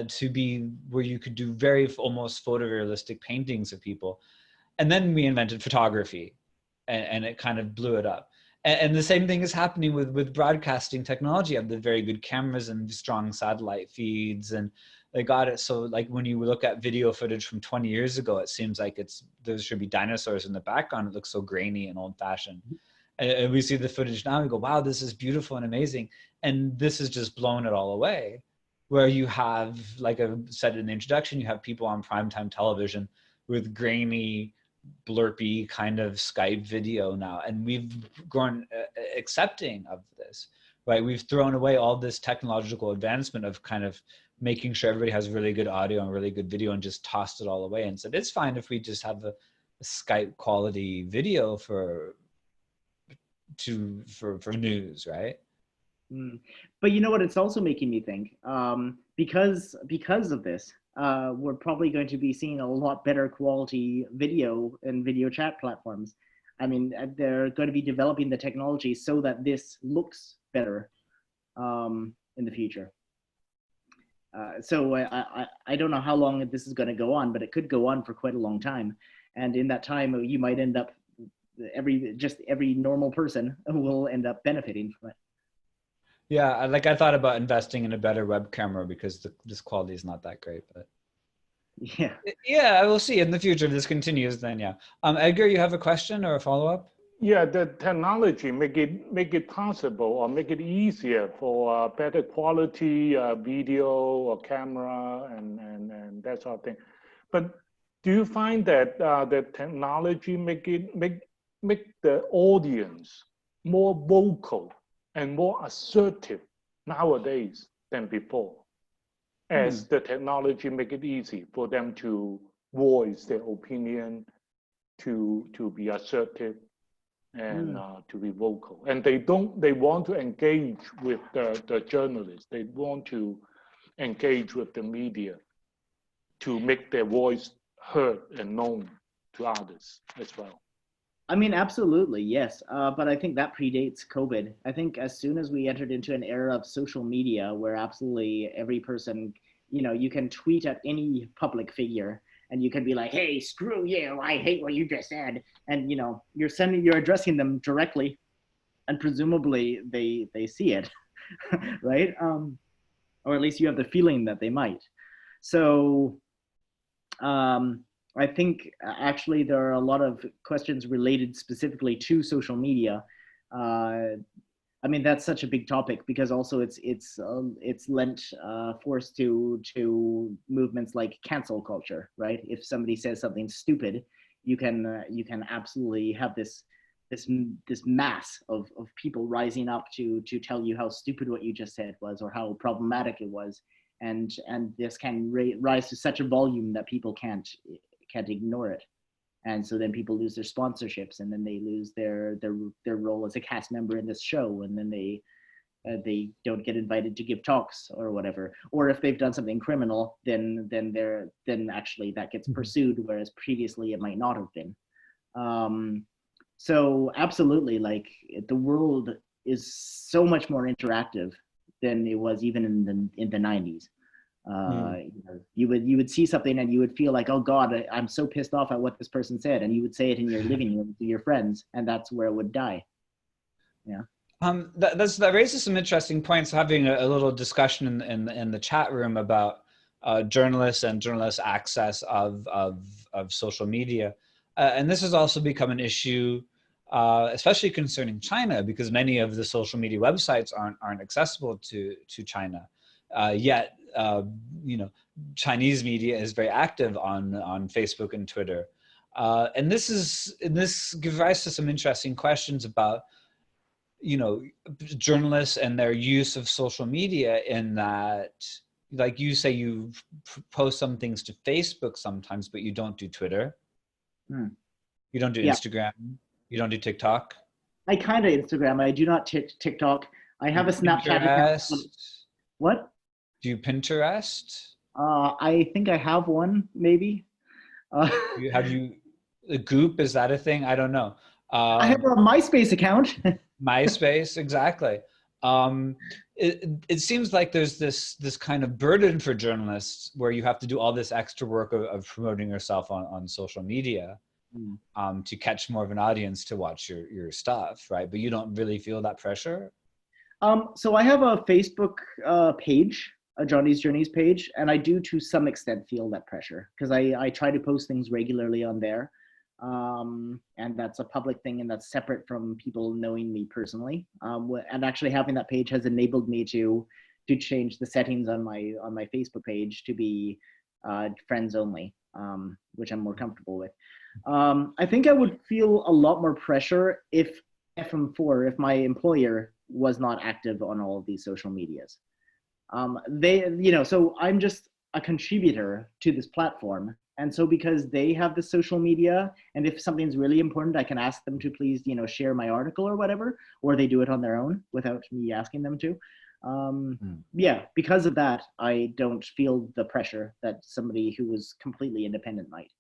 to be where you could do very almost photorealistic paintings of people. And then we invented photography, and it kind of blew it up. And the same thing is happening with broadcasting technology. You have the very good cameras and strong satellite feeds, and they got it so like when you look at video footage from 20 years ago, it seems like there should be dinosaurs in the background. It looks so grainy and old-fashioned. And we see the footage now, we go, wow, this is beautiful and amazing. And this has just blown it all away. Where you have, like I said in the introduction, you have people on primetime television with grainy, blurpy kind of Skype video now, and we've grown accepting of this, right? We've thrown away all this technological advancement of kind of making sure everybody has really good audio and really good video, and just tossed it all away and said it's fine if we just have a Skype quality video for news, right? But you know what? It's also making me think, because of this, we're probably going to be seeing a lot better quality video and video chat platforms. I mean, they're going to be developing the technology so that this looks better in the future. So I don't know how long this is going to go on, but it could go on for quite a long time. And in that time, you might end up, every normal person will end up benefiting from it. Yeah, like I thought about investing in a better web camera because this quality is not that great, but yeah, I will see in the future if this continues. Then yeah, Edgar, you have a question or a follow-up? Yeah, the technology make it possible or make it easier for better quality video or camera and that sort of thing. But do you find that the technology make the audience more vocal and more assertive nowadays than before, as the technology make it easy for them to voice their opinion, to be assertive, and to be vocal, and they want to engage with the journalists. They want to engage with the media to make their voice heard and known to others as well. I mean, absolutely, yes. But I think that predates COVID. I think as soon as we entered into an era of social media where absolutely every person, you know, you can tweet at any public figure and you can be like, hey, screw you, I hate what you just said. And, you know, you're addressing them directly, and presumably they see it, right? Or at least you have the feeling that they might. So, I think actually there are a lot of questions related specifically to social media. I mean, that's such a big topic because also it's lent force to movements like cancel culture, right? If somebody says something stupid, you can absolutely have this mass of people rising up to tell you how stupid what you just said was or how problematic it was, and this can rise to such a volume that people can't ignore it, and so then people lose their sponsorships, and then they lose their role as a cast member in this show, and then they don't get invited to give talks or whatever. Or if they've done something criminal, then actually that gets pursued, whereas previously it might not have been. So absolutely, like the world is so much more interactive than it was even in the 90s. You would see something and you would feel like, oh God, I'm so pissed off at what this person said, and you would say it in your living room to your friends, and that's where it would die. Yeah. That raises some interesting points. Having a little discussion in the chat room about journalists and journalists' access of social media, and this has also become an issue, especially concerning China, because many of the social media websites aren't accessible to China. Yet, you know, Chinese media is very active on Facebook and Twitter. And this gives rise to some interesting questions about, you know, journalists and their use of social media, in that, like you say, you post some things to Facebook sometimes, but you don't do Twitter. You don't do Instagram. You don't do TikTok. I kind of Instagram. I do not TikTok. I have a Snapchat account. What? Do you Pinterest? I think I have one, maybe. Have you a Goop? Is that a thing? I don't know. I have a MySpace account. MySpace, exactly. It seems like there's this kind of burden for journalists where you have to do all this extra work of promoting yourself on social media to catch more of an audience to watch your stuff, right? But you don't really feel that pressure? So I have a Facebook page, a Johnny's Journeys page, and I do to some extent feel that pressure, because I try to post things regularly on there. And that's a public thing, and that's separate from people knowing me personally. And actually having that page has enabled me to change the settings on my Facebook page to be friends only, which I'm more comfortable with. I think I would feel a lot more pressure if FM4, if my employer was not active on all of these social medias. So I'm just a contributor to this platform. And so because they have the social media, and if something's really important, I can ask them to please, share my article or whatever, or they do it on their own without me asking them to. Yeah, because of that, I don't feel the pressure that somebody who was completely independent might.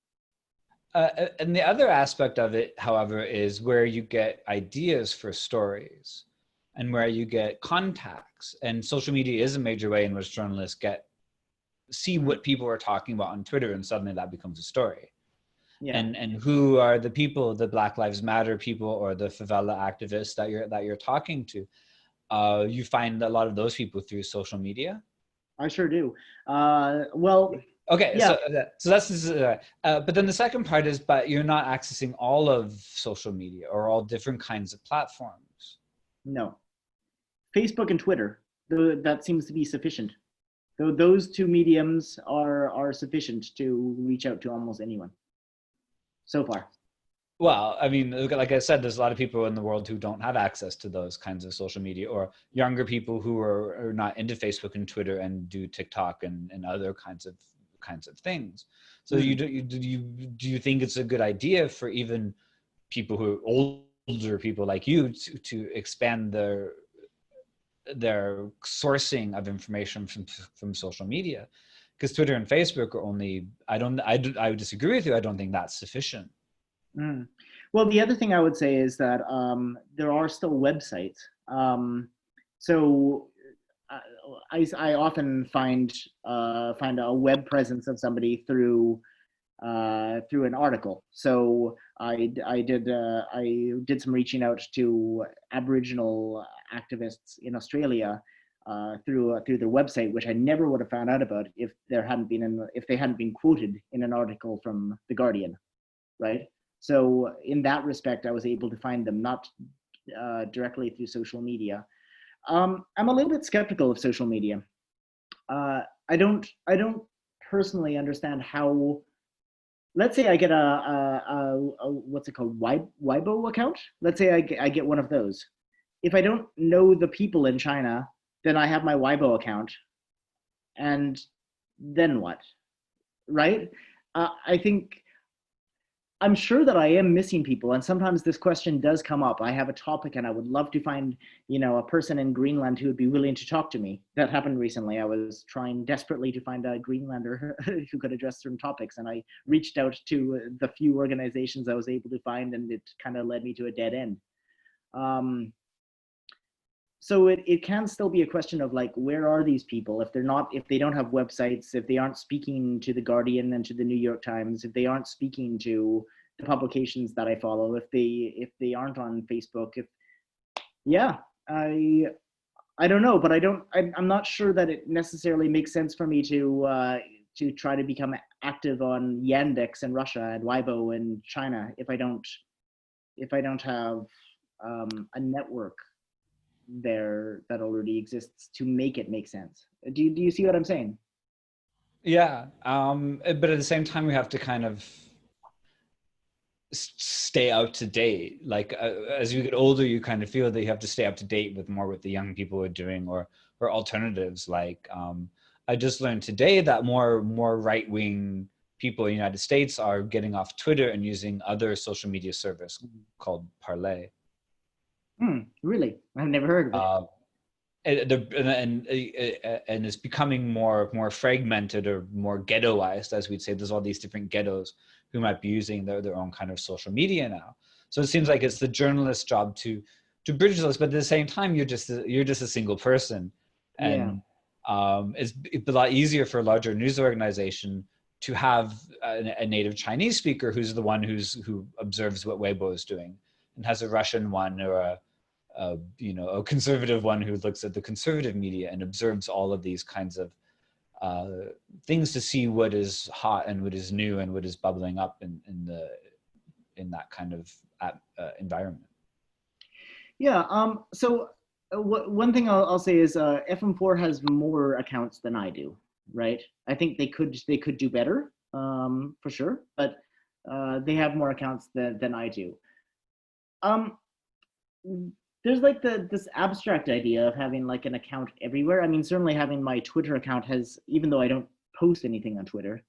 And the other aspect of it, however, is where you get ideas for stories and where you get contacts. And social media is a major way in which journalists see what people are talking about on Twitter, and suddenly that becomes a story. Yeah. And who are the people, the Black Lives Matter people or the favela activists that you're talking to? You find a lot of those people through social media? I sure do. Well, okay, yeah. So that's but then the second part is, but you're not accessing all of social media or all different kinds of platforms. No. Facebook and Twitter, that seems to be sufficient. Those two mediums are sufficient to reach out to almost anyone so far. Well, I mean, like I said, there's a lot of people in the world who don't have access to those kinds of social media, or younger people who are not into Facebook and Twitter and do TikTok and other kinds of things. So do you think it's a good idea for even people who are older people like you to expand their sourcing of information from social media? Because Twitter and Facebook are only, I would disagree with you. I don't think that's sufficient. Well, the other thing I would say is that there are still websites. So I often find a web presence of somebody through an article. So I did some reaching out to Aboriginal activists in Australia through their website, which I never would have found out about if they hadn't been quoted in an article from The Guardian, right? So in that respect, I was able to find them, not directly through social media. I'm a little bit skeptical of social media. I don't personally understand how. Let's say I get a what's it called, Weibo account. Let's say I get one of those. If I don't know the people in China, then I have my Weibo account, and then what, right? I'm sure that I am missing people, and sometimes this question does come up. I have a topic and I would love to find, a person in Greenland who would be willing to talk to me. That happened recently. I was trying desperately to find a Greenlander who could address certain topics, and I reached out to the few organizations I was able to find, and it kind of led me to a dead end. So it can still be a question of, like, where are these people if they don't have websites, if they aren't speaking to The Guardian and to the New York Times, if they aren't speaking to the publications that I follow, if they aren't on Facebook, I don't know, but I'm not sure that it necessarily makes sense for me to try to become active on Yandex in Russia and Weibo in China if I don't have a network there that already exists to make it make sense. Do you see what I'm saying? Yeah, but at the same time, we have to kind of, stay up to date. Like as you get older, you kind of feel that you have to stay up to date with more what the young people are doing, or alternatives. Like I just learned today that more right-wing people in the United States are getting off Twitter and using other social media service called Parler. Really? I've never heard of it. And it's becoming more fragmented or more ghettoized, as we'd say. There's all these different ghettos who might be using their own kind of social media now. So it seems like it's the journalist's job to bridge those, but at the same time, you're just a single person, and it's a lot easier for a larger news organization to have a native Chinese speaker who's the one who observes what Weibo is doing, and has a Russian one or a conservative one who looks at the conservative media and observes all of these kinds of things to see what is hot and what is new and what is bubbling up in that kind of environment. Yeah. So one thing I'll say is FM4 has more accounts than I do, right? I think they could do better, for sure, but they have more accounts than I do. There's like this abstract idea of having like an account everywhere. I mean, certainly having my Twitter account has, even though I don't post anything on Twitter,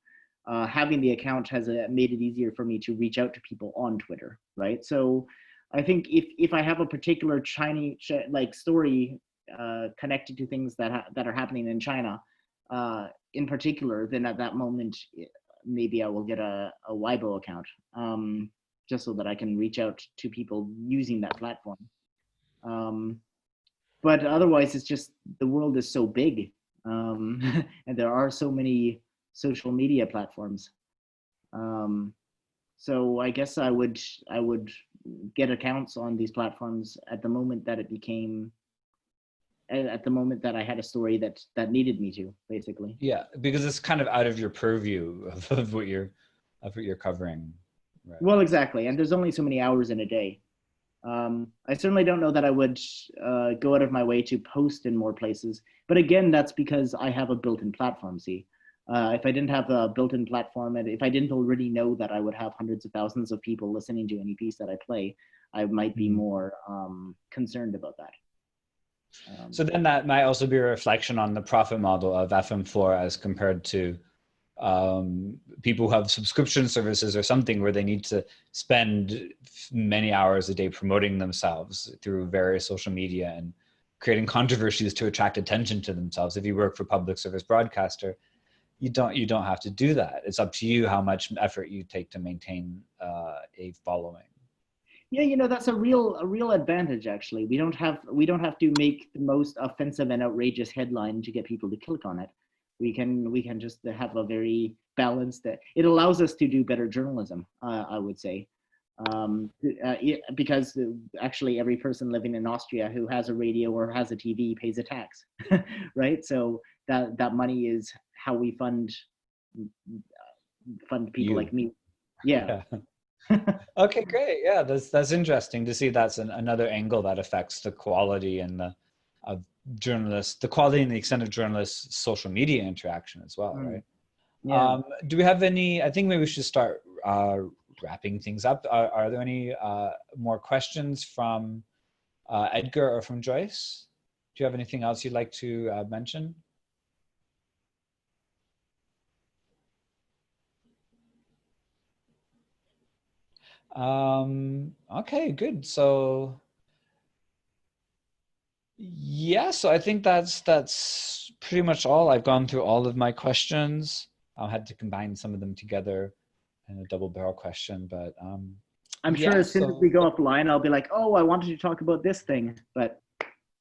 having the account has made it easier for me to reach out to people on Twitter, right? So I think if I have a particular Chinese like story connected to things that are happening in China, in particular, then at that moment maybe I will get a Weibo account, just so that I can reach out to people using that platform. But otherwise, it's just the world is so big, and there are so many social media platforms. So I guess I would get accounts on these platforms at the moment that I had a story that needed me to, basically. Yeah, because it's kind of out of your purview of what you're covering. Right. Well, exactly, and there's only so many hours in a day. I certainly don't know that I would go out of my way to post in more places. But again, that's because I have a built-in platform, see. If I didn't have a built-in platform, and if I didn't already know that I would have hundreds of thousands of people listening to any piece that I play, I might be more concerned about that. So then that might also be a reflection on the profit model of FM4 as compared to people who have subscription services or something where they need to spend many hours a day promoting themselves through various social media and creating controversies to attract attention to themselves. If you work for public service broadcaster, you don't have to do that. It's up to you how much effort you take to maintain a following. Yeah, that's a real advantage, actually. We don't have to make the most offensive and outrageous headline to get people to click on it. We can just have a very balanced. It allows us to do better journalism, I would say, because actually every person living in Austria who has a radio or has a TV pays a tax, right? So that money is how we fund people like me. Yeah. Okay, great. Yeah, that's interesting to see. That's another angle that affects the quality and the quality and the extent of journalists' social media interaction as well, right? Yeah. Do we have any? I think maybe we should start wrapping things up. Are there any more questions from Edgar or from Joyce? Do you have anything else you'd like to mention? Okay, good. So yeah, so I think that's pretty much all. I've gone through all of my questions. I had to combine some of them together in a double barrel question, but I'm sure as soon as we go offline, I'll be like, oh, I wanted to talk about this thing, but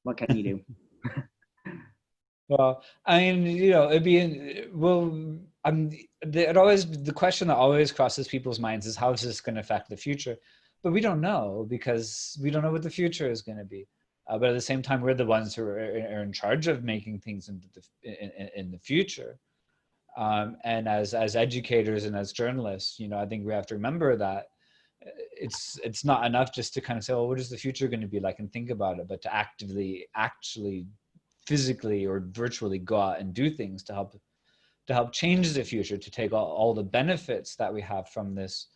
what can you do? Well, I mean, it'd be, the question that always crosses people's minds is how is this going to affect the future? But we don't know, because we don't know what the future is going to be. But at the same time, we're the ones who are in charge of making things in the future. And as educators and as journalists, I think we have to remember that it's not enough just to kind of say, well, what is the future going to be like and think about it, but to actually physically or virtually go out and do things to help change the future, to take all the benefits that we have from this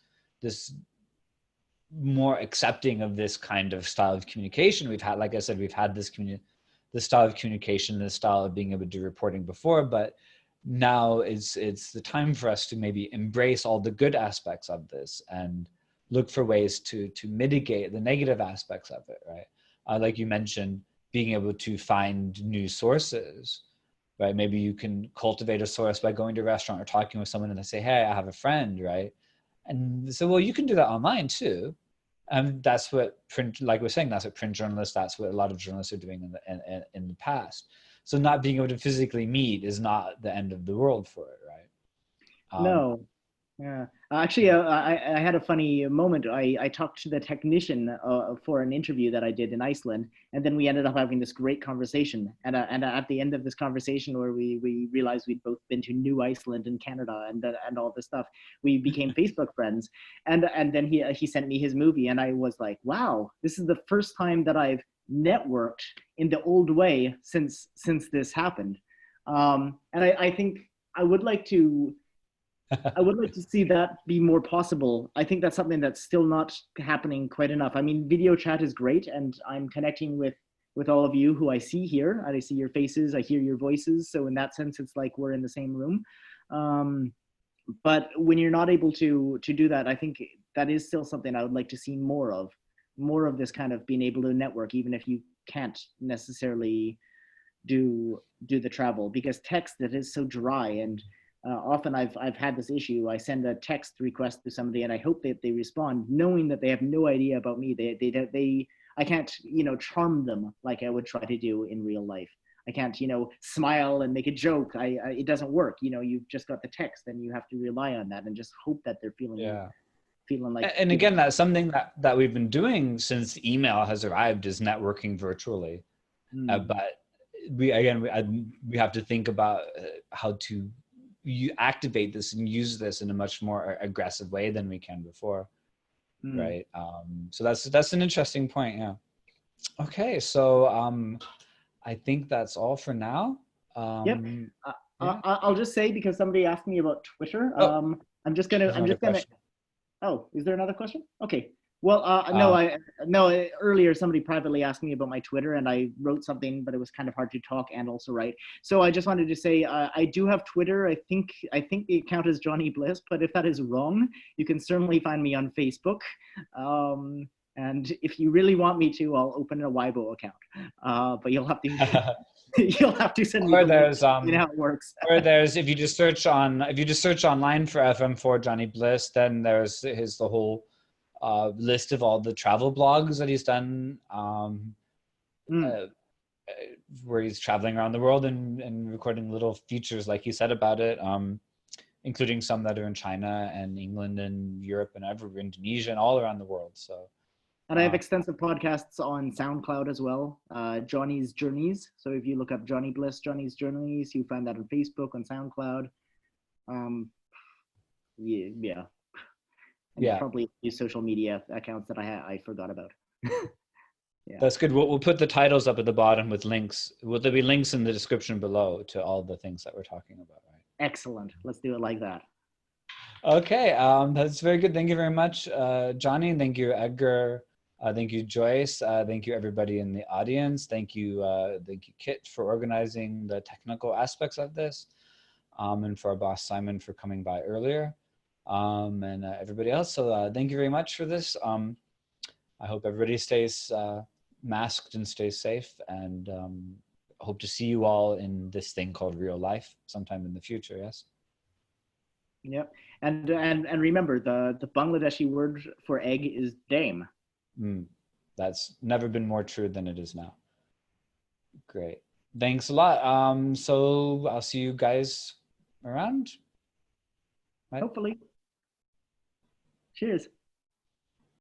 more accepting of this kind of style of communication. We've had, like I said, we've had this style of communication, this style of being able to do reporting before, but now it's the time for us to maybe embrace all the good aspects of this and look for ways to mitigate the negative aspects of it, right? Like you mentioned, being able to find new sources, right? Maybe you can cultivate a source by going to a restaurant or talking with someone and they say, hey, I have a friend, right? And so, well, you can do that online too. And that's what print, like we're saying, that's what print journalists, that's what a lot of journalists are doing in the past. So not being able to physically meet is not the end of the world for it, right? No. Yeah. Actually, I had a funny moment. I talked to the technician for an interview that I did in Iceland, and then we ended up having this great conversation. And at the end of this conversation, where we realized we'd both been to New Iceland and Canada and all this stuff, we became Facebook friends. And then he sent me his movie, and I was like, wow, this is the first time that I've networked in the old way since this happened. And I think I would like to see that be more possible. I think that's something that's still not happening quite enough. I mean, video chat is great, and I'm connecting with all of you who I see here. I see your faces, I hear your voices. So in that sense, it's like we're in the same room. But when you're not able to do that, I think that is still something I would like to see more of this kind of being able to network, even if you can't necessarily do the travel, because text, that is so dry. And often I've had this issue. I send a text request to somebody and I hope that they respond, knowing that they have no idea about me. I can't, charm them like I would try to do in real life. I can't, smile and make a joke. It doesn't work. You've just got the text, and you have to rely on that and just hope that they're feeling like. And again, that's something that we've been doing since email has arrived, is networking virtually. But we have to think about how to you activate this and use this in a much more aggressive way than we can before, right? So that's an interesting point. Yeah. Okay, so I think that's all for now. Yep. I'll just say, because somebody asked me about Twitter. I'm just gonna. Oh, is there another question? Okay. Well, earlier somebody privately asked me about my Twitter, and I wrote something, but it was kind of hard to talk and also write. So I just wanted to say I do have Twitter. I think the account is Johnny Bliss, but if that is wrong, you can certainly find me on Facebook. And if you really want me to, I'll open a Weibo account. But you'll have to you'll have to send me. Or there's how it works. Or there's if you just search online for FM4 Johnny Bliss, then there's the whole list of all the travel blogs that he's done, where he's traveling around the world and recording little features, like he said about it, including some that are in China and England and Europe and Indonesia and all around the world. So. And I have extensive podcasts on SoundCloud as well, Johnny's Journeys. So if you look up Johnny Bliss, Johnny's Journeys, you find that on Facebook, on SoundCloud. Yeah. And probably use social media accounts that I forgot about. Yeah. That's good. We'll put the titles up at the bottom with links. Will there be links in the description below to all the things that we're talking about, right? Excellent. Let's do it like that. Okay, that's very good. Thank you very much, Johnny. Thank you, Edgar. Thank you, Joyce. Thank you, everybody in the audience. Thank you, Kit, for organizing the technical aspects of this, and for our boss, Simon, for coming by earlier, and everybody else. So thank you very much for this. I hope everybody stays masked and stays safe, and hope to see you all in this thing called real life sometime in the future, yes? Yep. And remember, the Bangladeshi word for egg is dame. That's never been more true than it is now. Great. Thanks a lot. So I'll see you guys around. Hopefully. Cheers.